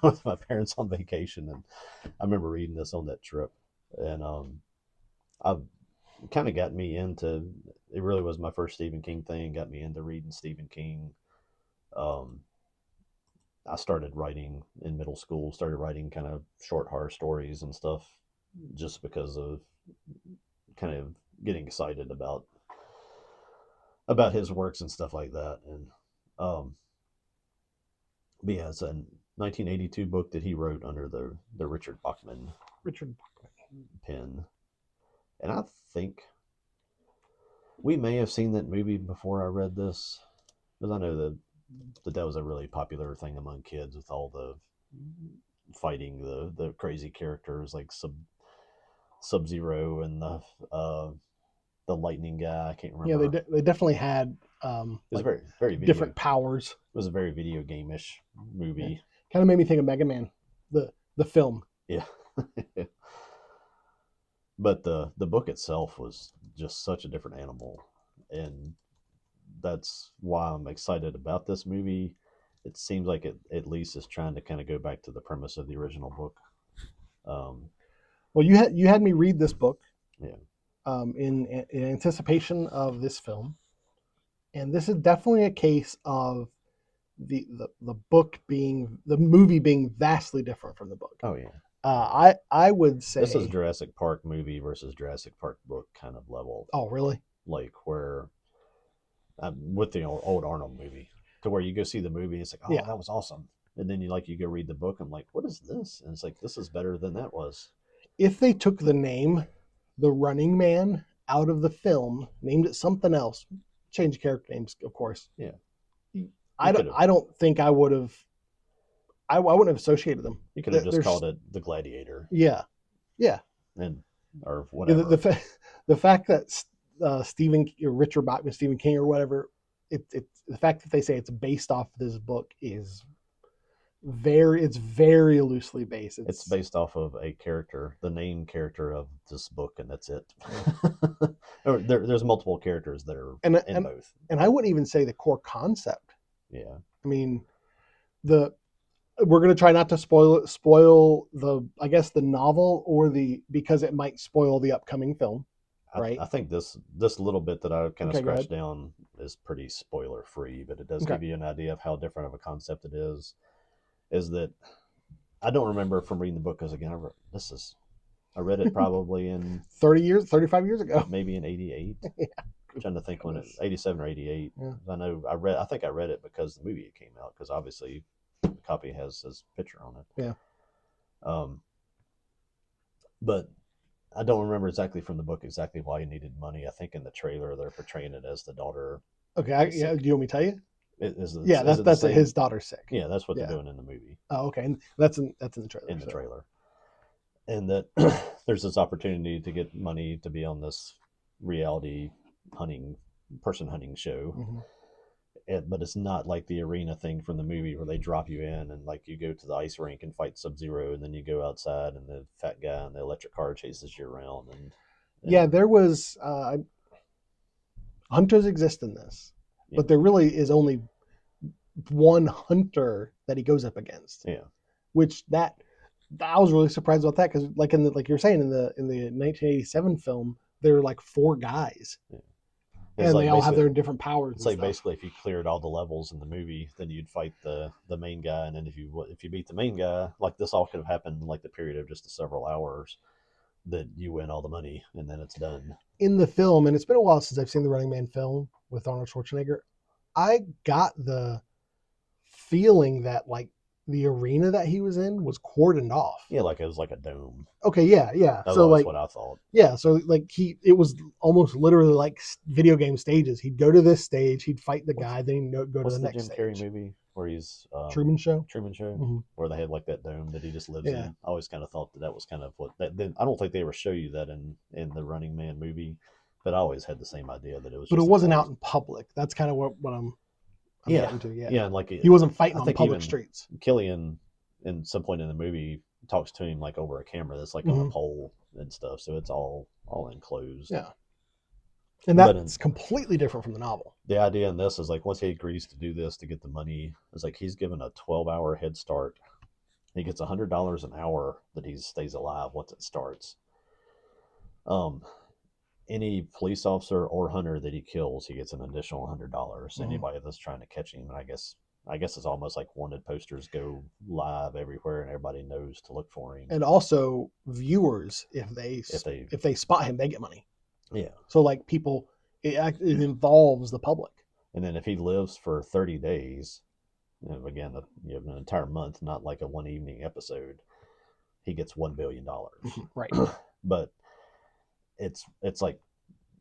with my parents on vacation, and I remember reading this on that trip. And I kind of got me into... It really was my first Stephen King thing. Got me into reading Stephen King. I started writing in middle school. Started writing kind of short horror stories and stuff, just because of kind of getting excited about his works and stuff like that. And but yeah, it's a 1982 book that he wrote under the Richard Bachman pen. And I think we may have seen that movie before I read this, because I know that was a really popular thing among kids, with all the fighting the crazy characters like Sub-Zero and the lightning guy. I can't remember. Yeah, they definitely had it was very very different powers. It was a very video game-ish movie. Yeah. Kind of made me think of Mega Man, the film. Yeah. But the book itself was just such a different animal, and that's why I'm excited about this movie. It seems like it at least is trying to kind of go back to the premise of the original book. Well, you had me read this book, yeah, in anticipation of this film, and this is definitely a case of the movie being vastly different from the book. Oh yeah. I would say this is Jurassic Park movie versus Jurassic Park book kind of level. Oh, really? Like where, with the old Arnold movie, to where you go see the movie, it's like, oh, yeah, that was awesome, and then you go read the book, I'm like, what is this? And it's like, this is better than that was. If they took the name, The Running Man, out of the film, named it something else, change character names, of course. Yeah. I don't think I would have. I wouldn't have associated them. You could have just called it The Gladiator. Yeah, yeah, or whatever. The fact that Richard Bachman, Stephen King, or whatever, the fact that they say it's based off this book is very loosely based. It's based off of a character, the named character of this book, and that's it. There's multiple characters that are in both. And I wouldn't even say the core concept. Yeah, I mean, we're going to try not to spoil the novel because it might spoil the upcoming film, right? I think this little bit that I kind of scratched down is pretty spoiler free, but it does give you an idea of how different of a concept it is. Is that I don't remember from reading the book, because again, I read it probably in 35 years ago, maybe in 88. Yeah. I'm trying to think when 87 or 88. Yeah. I think I read it because the movie came out, because obviously the copy has his picture on it. Yeah. But I don't remember exactly from the book exactly why he needed money. I think in the trailer they're portraying it as the daughter. Okay. Do you want me to tell you? That's his daughter's sick. Yeah, that's what they're doing in the movie. Oh, okay. And that's in the trailer. In the trailer. And that there's this opportunity to get money to be on this reality person hunting show. Mm-hmm. But it's not like the arena thing from the movie where they drop you in and like you go to the ice rink and fight Sub-Zero, and then you go outside and the fat guy in the electric car chases you around. And yeah, there was hunters exist in this. Yeah. But there really is only one hunter that he goes up against. Yeah. Which I was really surprised about that because, like like you were saying in the 1987 film, there were like 4 guys, Yeah. and Like they all have basically, their different powers. it's And like stuff. basically if you cleared all the levels in the movie, then you'd fight the main guy, and then if you beat the main guy, like this all could have happened in like the period of just several hours, that you win all the money, and then it's done. In the film, and it's been a while since I've seen the Running Man film with Arnold Schwarzenegger, I got the feeling that like the arena that he was in was cordoned off. Yeah, like it was like a dome. Okay, yeah. That's So like, what I thought. yeah, so like it was almost literally like video game stages. He'd go to this stage, he'd fight the guy, then he'd go to What's the the next Jim Carrey stage. movie where he's Truman Show. Truman Show, Hmm. where they had like that dome that he just lives Yeah. in. I always kind of thought that was kind of what that. Then I don't think they ever show you that in the Running Man movie, but I always had the same idea that it was. But it Just wasn't out in public. That's kind of what I'm yeah, getting to. Yeah. yeah, and like He wasn't fighting I on think public even streets. Killian, in some point in the movie, talks to him like over a camera that's like on a pole and stuff. So it's all enclosed. Yeah. And that's completely different from the novel. The idea in this is like once he agrees to do this to get the money, it's like he's given a 12-hour head start. He gets $100 an hour that he stays alive once it starts. Any police officer or hunter that he kills, he gets an additional $100. Anybody that's trying to catch him, and I guess it's almost like wanted posters go live everywhere, and everybody knows to look for him. And also viewers, if they spot him, they get money. Yeah. So like people, it involves the public. And then if he lives for 30 days, again, you have an entire month, not like a one evening episode, he gets $1 billion. Right. But it's like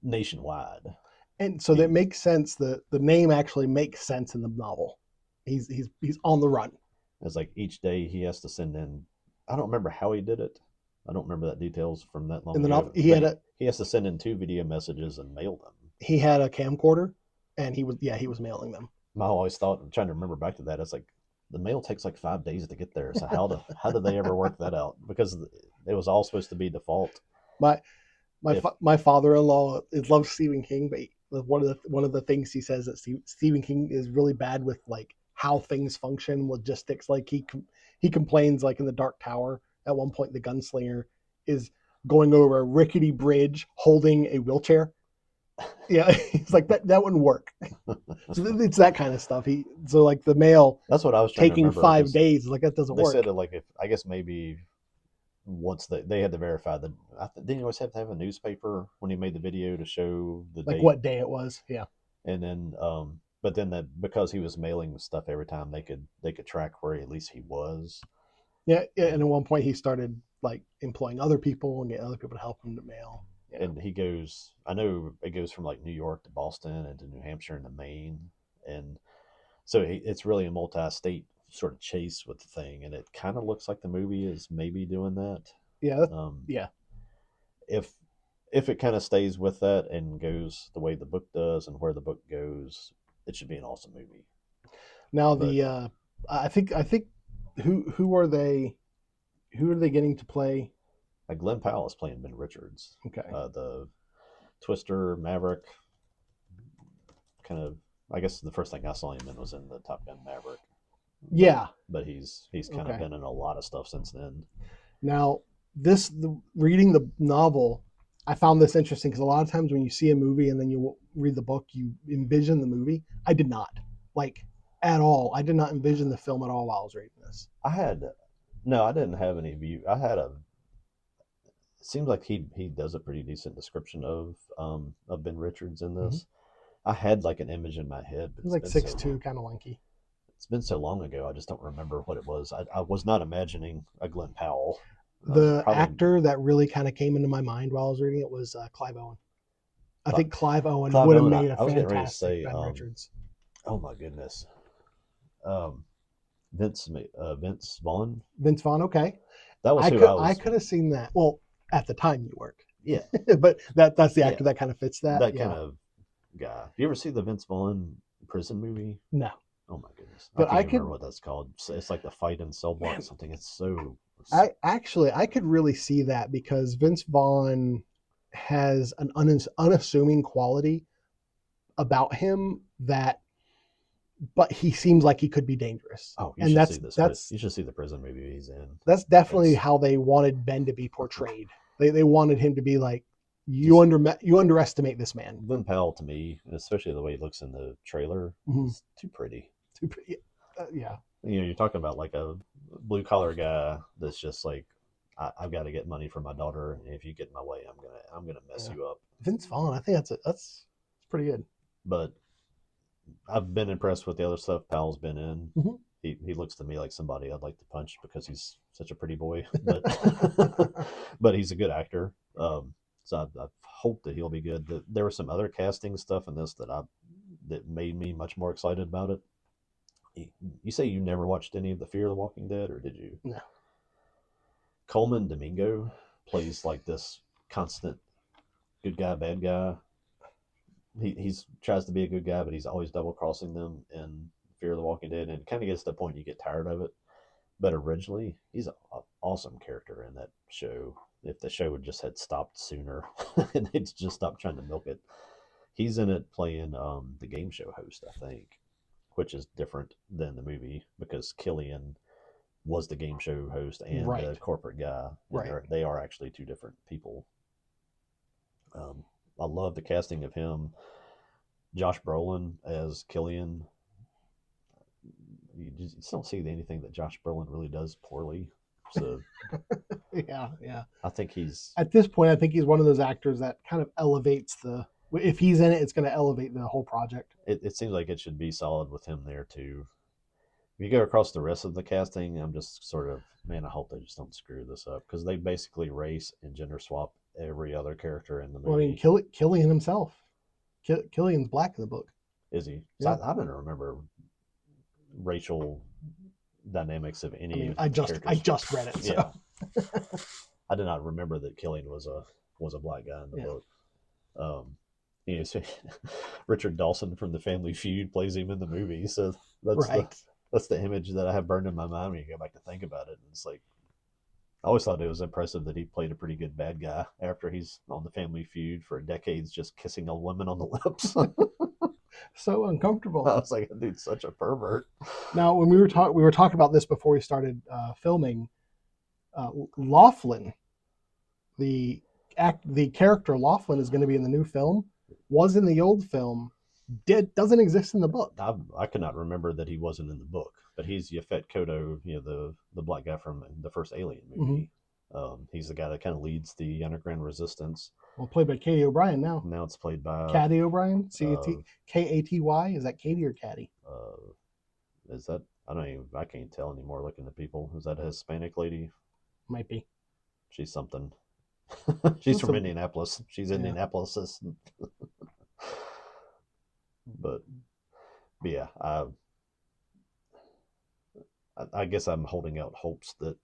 nationwide. And so that makes sense. The name actually makes sense in the novel. He's on the run. It's like each day he has to send in. I don't remember how he did it. I don't remember that details from that long in the ago. novel. He has to send in 2 video messages and mail them. He had a camcorder, and he was mailing them. I always thought, I'm trying to remember back to that, it's like the mail takes like 5 days to get there. So how did they ever work that out? Because it was all supposed to be default. My father-in-law loves Stephen King, but one of the things he says that Stephen King is really bad with like how things function, logistics. Like he complains like in the Dark Tower at one point the gunslinger is going over a rickety bridge holding a wheelchair. Yeah, he's like that wouldn't work. So it's that kind of stuff. So like the mail. That's what I was taking 5 days. Like that doesn't work. They said that like if I guess maybe once they had to verify that. Didn't you always have to have a newspaper when he made the video to show the like date? What day it was? Yeah. And then but then that because he was mailing stuff every time, they could track where at least he was. Yeah, and at one point he started like employing other people and getting other people to help him to mail. Yeah. And he goes, I know it goes from like New York to Boston and to New Hampshire and to Maine, and so it's really a multi-state sort of chase with the thing, and it kind of looks like the movie is maybe doing that. Yeah. Yeah. If it kind of stays with that and goes the way the book does and where the book goes, it should be an awesome movie. Now I think who are they getting to play? Like Glenn Powell is playing Ben Richards. Okay. The Twister Maverick kind of. I guess the first thing I saw him in was in the Top Gun Maverick. Yeah. But he's kind of been in a lot of stuff since then. Now, reading the novel, I found this interesting because a lot of times when you see a movie and then you read the book, you envision the movie. I did not, like, at all. I did not envision the film at all while I was reading this. I didn't have any view. It seems like he does a pretty decent description of Ben Richards in this. Mm-hmm. I had like an image in my head. But it's like 6'2", kind of lanky. It's been so long ago, I just don't remember what it was. I was not imagining a Glenn Powell. The actor that really kind of came into my mind while I was reading it was Clive Owen. I think Clive Owen would have made a fantastic Ben Richards. Oh my goodness. Vince Vaughn. Vince Vaughn, okay. That was I could have seen that. Well, at the time you worked. Yeah. But that's the actor that kind of fits that. That kind of guy. Do you ever see the Vince Vaughn prison movie? No. Oh my goodness! But I can't remember what that's called. It's like the fight in cell block or something. It's so. I could really see that because Vince Vaughn has an unassuming quality about him that but he seems like he could be dangerous. Oh, you And should that's see this. that's You should see the prison movie he's in. that's definitely It's how they wanted Ben to be portrayed. That's definitely how they wanted Ben to be portrayed. They wanted him to be like, you underestimate this man. Glenn Powell, to me, especially the way he looks in the trailer, is too pretty. Yeah. You know, you're talking about like a blue collar guy that's just like, I've got to get money for my daughter, and if you get in my way, I'm gonna mess you up. Vince Vaughn, I think that's pretty good. But I've been impressed with the other stuff Powell's been in. Mhm. He looks to me like somebody I'd like to punch because he's such a pretty boy, but but he's a good actor. So I hope that he'll be good. There was some other casting stuff in this that made me much more excited about it. You say you never watched any of the Fear of the Walking Dead, or did you? No. Coleman Domingo plays like this constant good guy, bad guy. He's tries to be a good guy, but he's always double crossing them in Fear of the Walking Dead, and it kind of gets to the point you get tired of it. But originally, he's an awesome character in that show. If the show would just had stopped sooner and they'd just stopped trying to milk it, he's in it playing the game show host, I think, which is different than the movie because Killian was the game show host and the corporate guy. And they are actually two different people. I love the casting of him. Josh Brolin as Killian. You just don't see anything that Josh Brolin really does poorly. So yeah. I think he's at this point. I think he's one of those actors that kind of elevates the. If he's in it, it's going to elevate the whole project. It seems like it should be solid with him there too. If you go across the rest of the casting, I'm just sort of, man, I hope they just don't screw this up because they basically race and gender swap every other character in the movie. Well, I mean, Killian himself. Killian's black in the book. Is he? Yeah. I don't remember racial dynamics of any. I just read it. So. Yeah. I did not remember that Killian was a black guy in the book. You know, so Richard Dawson from The Family Feud plays him in the movie, so that's the image that I have burned in my mind when you go back to think about it. And it's like, I always thought it was impressive that he played a pretty good bad guy after he's on The Family Feud for decades, just kissing old women on the lips. So uncomfortable. I was like, dude's such a pervert. Now, when we were talking about this before we started filming, Laughlin, the character Laughlin is going to be in the new film. Was in the old film. Doesn't exist in the book. I could not remember that he wasn't in the book, but he's Yaphet Kotto, you know, the black guy from the first Alien movie. Mm-hmm. He's the guy that kind of leads the underground resistance. Well, played by Katie O'Brien now. Now it's played by Katy O'Brien. Katy. Is that Katie or Katy? Is that I can't tell anymore looking at people. Is that a Hispanic lady? Might be. She's something. She's from Indianapolis. She's Indianapolis. But yeah, I guess I'm holding out hopes that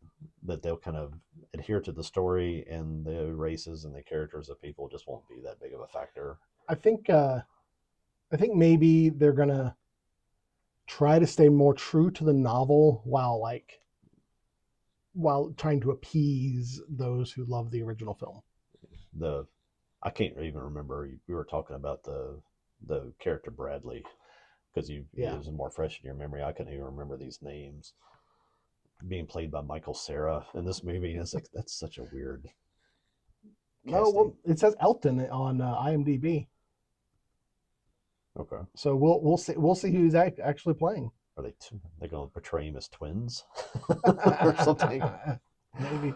they'll kind of adhere to the story and the races and the characters of people just won't be that big of a factor. I think maybe they're gonna try to stay more true to the novel while trying to appease those who love the original film. I can't even remember. We were talking about the character Bradley because it was more fresh in your memory. I couldn't even remember these names. Being played by Michael Cera in this movie, it's like that's such a weird. No, well, it says Elton on IMDb. Okay. So we'll see who he's actually playing. Are they going to portray him as twins or something? Maybe.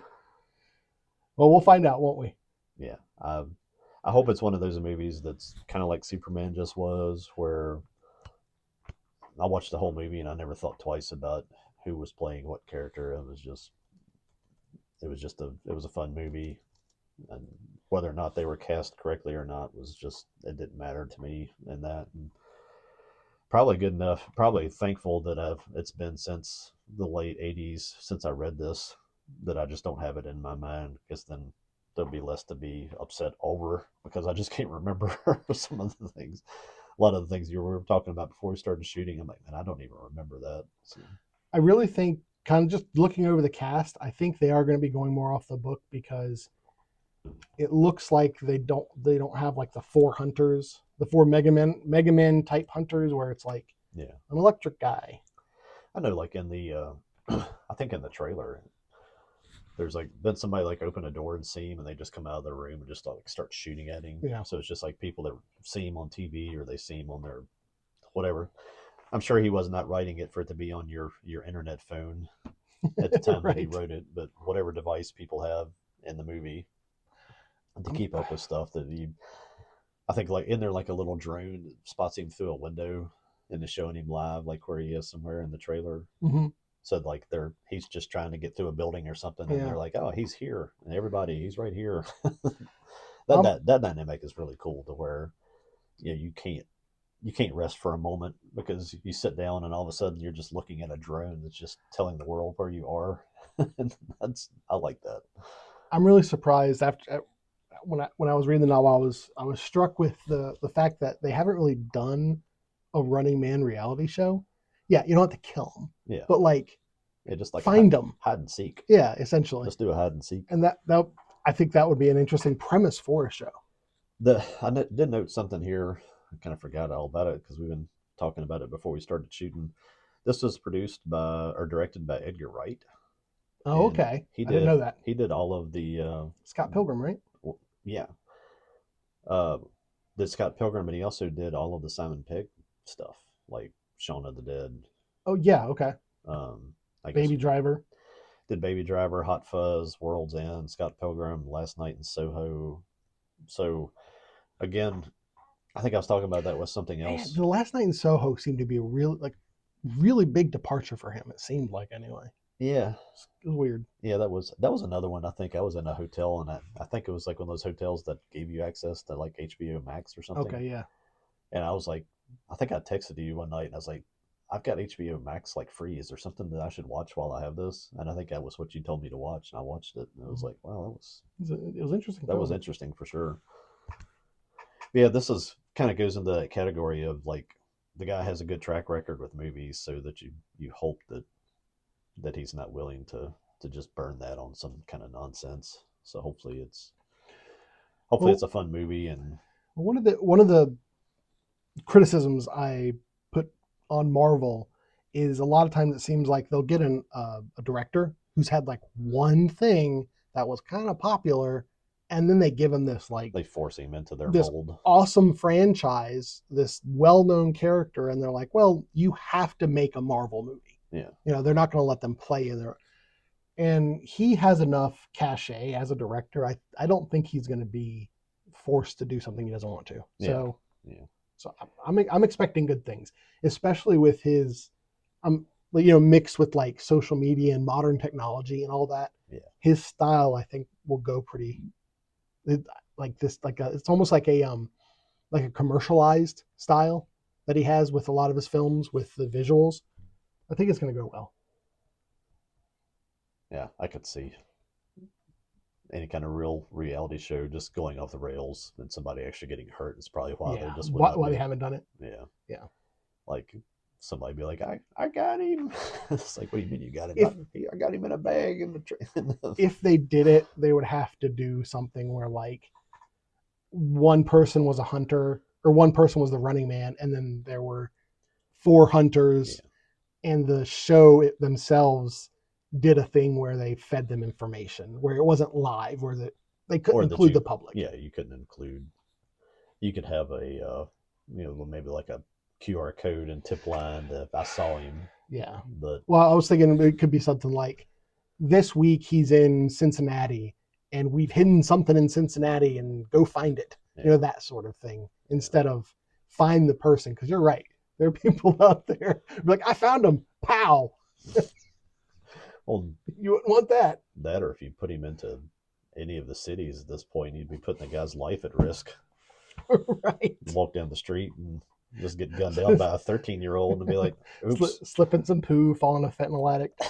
Well, we'll find out, won't we? Yeah. I hope it's one of those movies that's kind of like Superman just was, where I watched the whole movie and I never thought twice about who was playing what character. It was a fun movie, and whether or not they were cast correctly or not it didn't matter to me in that. And probably good enough. Probably thankful that it's been since the late '80s since I read this that I just don't have it in my mind, because then there'll be less to be upset over, because I just can't remember some of the things. A lot of the things we were talking about before we started shooting, I'm like, man, I don't even remember that. So. I really think, kind of just looking over the cast, I think they are going to be going more off the book, because it looks like they don't have like the four hunters, the four Mega Men type hunters, where it's like Yeah. An electric guy. I know, like in the, I think in the trailer, there's like been somebody like open a door and see him, and they just come out of the room and just like start shooting at him. Yeah. So it's just like people that see him on TV or they see him on their whatever. I'm sure he was not writing it for it to be on your internet phone at the time that he Right. wrote it, but whatever device people have in the movie to keep up with stuff that he, I think like in there like a little drone that spots him through a window and is showing him live like where he is somewhere in the trailer. Hmm. So like he's just trying to get through a building or something, and Yeah. they're like, "Oh, he's here!" And everybody, he's right here. Um, That dynamic is really cool to where you can't rest for a moment because you sit down and all of a sudden you're just looking at a drone that's just telling the world where you are. And I like that. I'm really surprised after when I was reading the novel, I was struck with the fact that they haven't really done a Running Man reality show. Yeah, you don't have to kill him, Yeah, but like yeah, just like find them. hide and seek. Yeah, essentially. Just do a hide and seek. And that I think that would be an interesting premise for a show. Did note something here. I kind of forgot all about it because we've been talking about it before we started shooting. This was produced by or directed by Edgar Wright, Oh, and okay. I didn't know that. he did all of the Scott Pilgrim, right? yeah, uh, did Scott Pilgrim, and he also did all of the Simon Pegg stuff like Shaun of the Dead. Oh yeah, okay. I guess Baby Driver. did Baby Driver, Hot Fuzz, World's End, Scott Pilgrim, Last Night in Soho. So again, I think I was talking about that with something Man, else. the Last Night in Soho seemed to be a really big departure for him. It seemed like anyway. Yeah, It was weird. yeah, that was another one. I think I was in a hotel, and I think it was like one of those hotels that gave you access to like HBO Max or something. Okay, yeah. And I was like, I think I texted you one night, and I was like, I've got HBO Max like free. Is there something that I should watch while I have this? And I think that was what you told me to watch, and I watched it, and it was like, wow, It was interesting. that was interesting for sure. But yeah, this is kind of goes into that category of like the guy has a good track record with movies, so that you hope that he's not willing to just burn that on some kind of nonsense. So hopefully Well, it's a fun movie. And one of the criticisms I put on Marvel is a lot of times it seems like they'll get a director who's had like one thing that was kind of popular, and then they give him this like they force him into their this mold. awesome franchise, this well-known character, and they're like, well, you have to make a Marvel movie. Yeah, They're not going to let them play in there. And he has enough cachet as a director. I don't think he's going to be forced to do something he doesn't want to. So yeah. so I'm expecting good things, especially with his mixed with like social media and modern technology and all that. Yeah. His style I think will go pretty like this it's almost like a commercialized style that he has with a lot of his films with the visuals. I think it's going to go well. Yeah, I could see any kind of real reality show just going off the rails and somebody actually getting hurt is probably why they just why they haven't done it. Yeah. Like somebody be like, I got him. It's like, what do you mean you got him? I got him in a bag in the train. If they did it, they would have to do something where like one person was a hunter or one person was the running man, and then there were 4 hunters, and the show themselves did a thing where they fed them information, where it wasn't live, where they couldn't include the public. Yeah, you couldn't include. You could have a maybe like a QR code and tip line that I saw him. Yeah. But well, I was thinking it could be something like this week he's in Cincinnati and we've hidden something in Cincinnati and go find it. Yeah. That sort of thing instead of find the person. Because you're right. There are people out there like, I found him. Pow. Well, you wouldn't want that. That, or if you put him into any of the cities at this point, you'd be putting the guy's life at risk. Right. Walk down the street and just get gunned down by a 13-year-old and be like, oops. Slipping some poo, falling a fentanyl addict.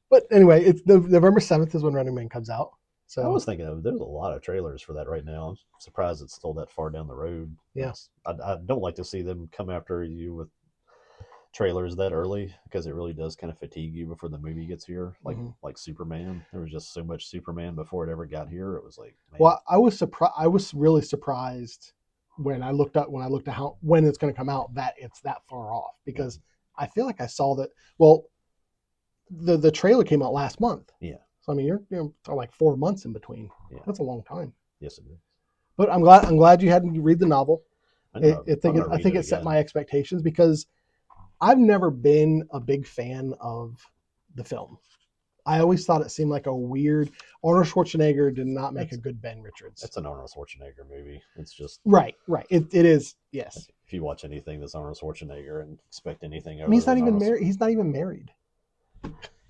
But anyway, it's November 7th is when Running Man comes out. So I was thinking there's a lot of trailers for that right now. I'm surprised it's still that far down the road. Yeah. I don't like to see them come after you with trailers that early because it really does kind of fatigue you before the movie gets here. Like Superman, there was just so much Superman before it ever got here. It was like, man. Well, I was really surprised when I looked at how when it's going to come out, that it's that far off, because I feel like I saw that. Well, the trailer came out last month. Yeah. So I mean, you're like 4 months in between. Yeah. That's a long time. Yes, it is. But I'm glad you had to read the novel. I think it set again. my expectations, because I've never been a big fan of the film. I always thought it seemed like a weird. Arnold Schwarzenegger did not make a good Ben Richards. It's an Arnold Schwarzenegger movie. It's just right. It is, yes. If you watch anything that's Arnold Schwarzenegger and expect anything, he's not even married. He's not even married.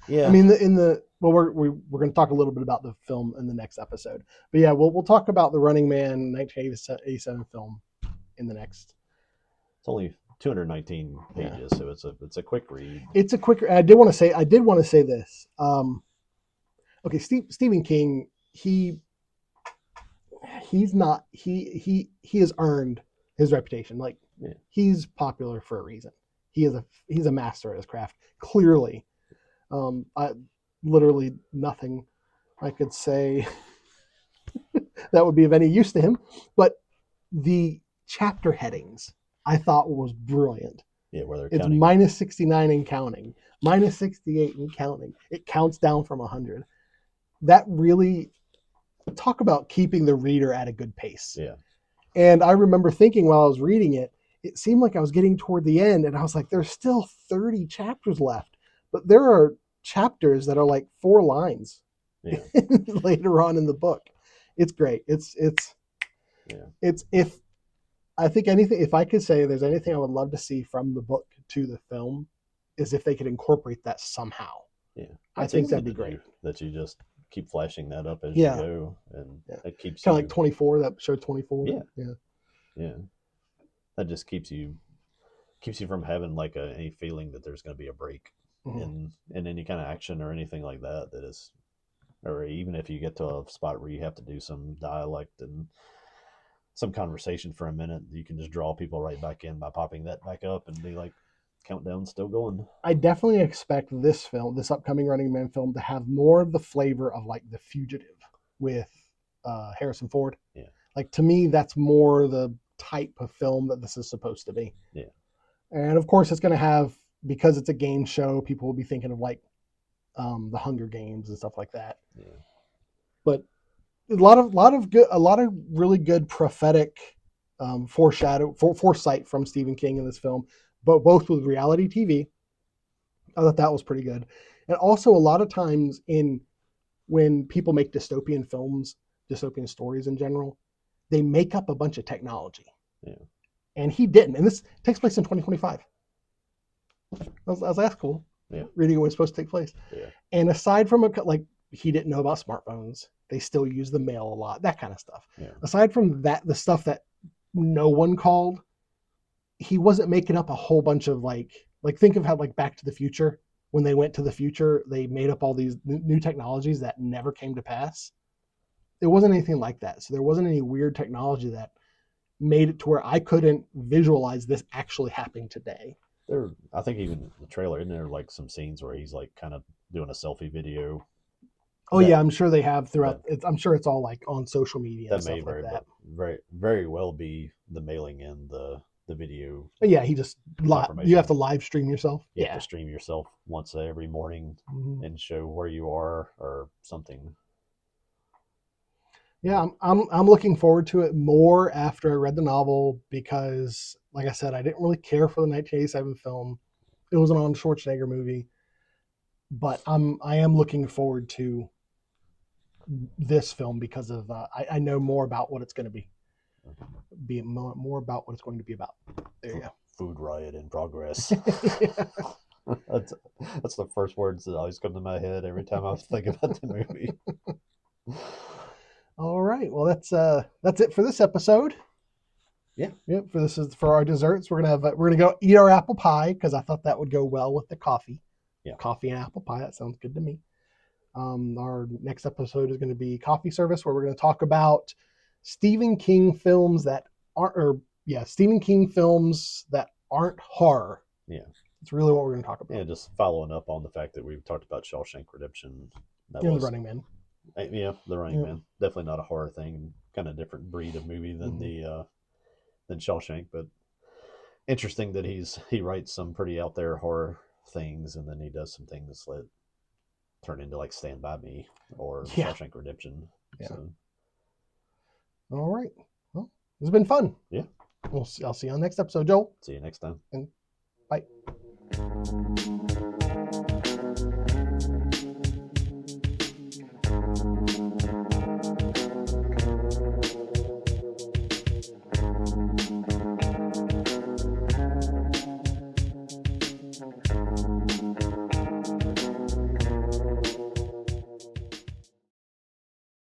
Yeah. I mean, we're going to talk a little bit about the film in the next episode. But yeah, we'll talk about the Running Man 1987 film in the next. It's only 219 pages, so it's a quick read. It's a quick. I did want to say this. Okay, Stephen King, he has earned his reputation. Like, he's popular for a reason. He's a master at his craft. Clearly, I literally nothing I could say that would be of any use to him. But the chapter headings I thought was brilliant. Yeah, where they're it's counting. minus 69 and counting, minus 68 and counting. It counts down from 100. That really, talk about keeping the reader at a good pace. Yeah. And I remember thinking while I was reading it, it seemed like I was getting toward the end, and I was like, there's still 30 chapters left. But there are chapters that are like 4 lines later on in the book. It's great. It's if I think anything, if I could say there's anything I would love to see from the book to the film, is if they could incorporate that somehow. Yeah. I think that'd be great. That you just keep flashing that up as you go, and it keeps kind of like 24, that show 24. Yeah. That just keeps you from having like any feeling that there's going to be a break in any kind of action or anything like that. That is, or even if you get to a spot where you have to do some dialect and some conversation for a minute, you can just draw people right back in by popping that back up and be like, countdown still going. I definitely expect this upcoming Running Man film, to have more of the flavor of like The Fugitive with Harrison Ford. Yeah. Like, to me, that's more the type of film that this is supposed to be. Yeah. And of course it's going to have, because it's a game show, people will be thinking of like the Hunger Games and stuff like that. Yeah. But a lot of really good prophetic foresight from Stephen King in this film, but both with reality TV. I thought that was pretty good. And also, a lot of times when people make dystopian films, dystopian stories in general, they make up a bunch of technology. Yeah. And he didn't. And this takes place in 2025. I was like, that's cool. Yeah. Reading it was supposed to take place. Yeah. And aside from he didn't know about smartphones. They still use the mail a lot, that kind of stuff. Yeah. Aside from that, the stuff that no one called, he wasn't making up a whole bunch of like think of how like Back to the Future, when they went to the future, they made up all these new technologies that never came to pass. There wasn't anything like that. So there wasn't any weird technology that made it to where I couldn't visualize this actually happening today. I think even the trailer, isn't there like some scenes where he's like kind of doing a selfie video? Oh yeah, I'm sure they have throughout. I'm sure it's all like on social media. That may very well be the mailing in the video. But yeah, he just you have to live stream yourself. You have to stream yourself once every morning and show where you are or something. Yeah, I'm looking forward to it more after I read the novel, because, like I said, I didn't really care for the 1987 film. It was an Arnold Schwarzenegger movie, but I am looking forward to this film because of I know more about what it's going to be more about what it's going to be about. There you go. Food riot in progress. That's the first words that always come to my head every time I think about the movie. All right. Well, that's it for this episode. Yeah. Yep. For our desserts, we're gonna go eat our apple pie, because I thought that would go well with the coffee. Yeah. Coffee and apple pie. That sounds good to me. Our next episode is going to be Coffee Service, where we're going to talk about Stephen King films that aren't horror. Yeah. It's really what we're going to talk about. Yeah, just following up on the fact that we've talked about Shawshank Redemption. The Running Man. Yeah, The Running Man. Definitely not a horror thing. Kind of different breed of movie than the than Shawshank, but interesting that he writes some pretty out there horror things, and then he does some things that turn into like Stand By Me or Yeah. Shawshank Redemption. Yeah. So, all right. Well, it's been fun. Yeah. I'll see you on the next episode, Joel. See you next time. And bye.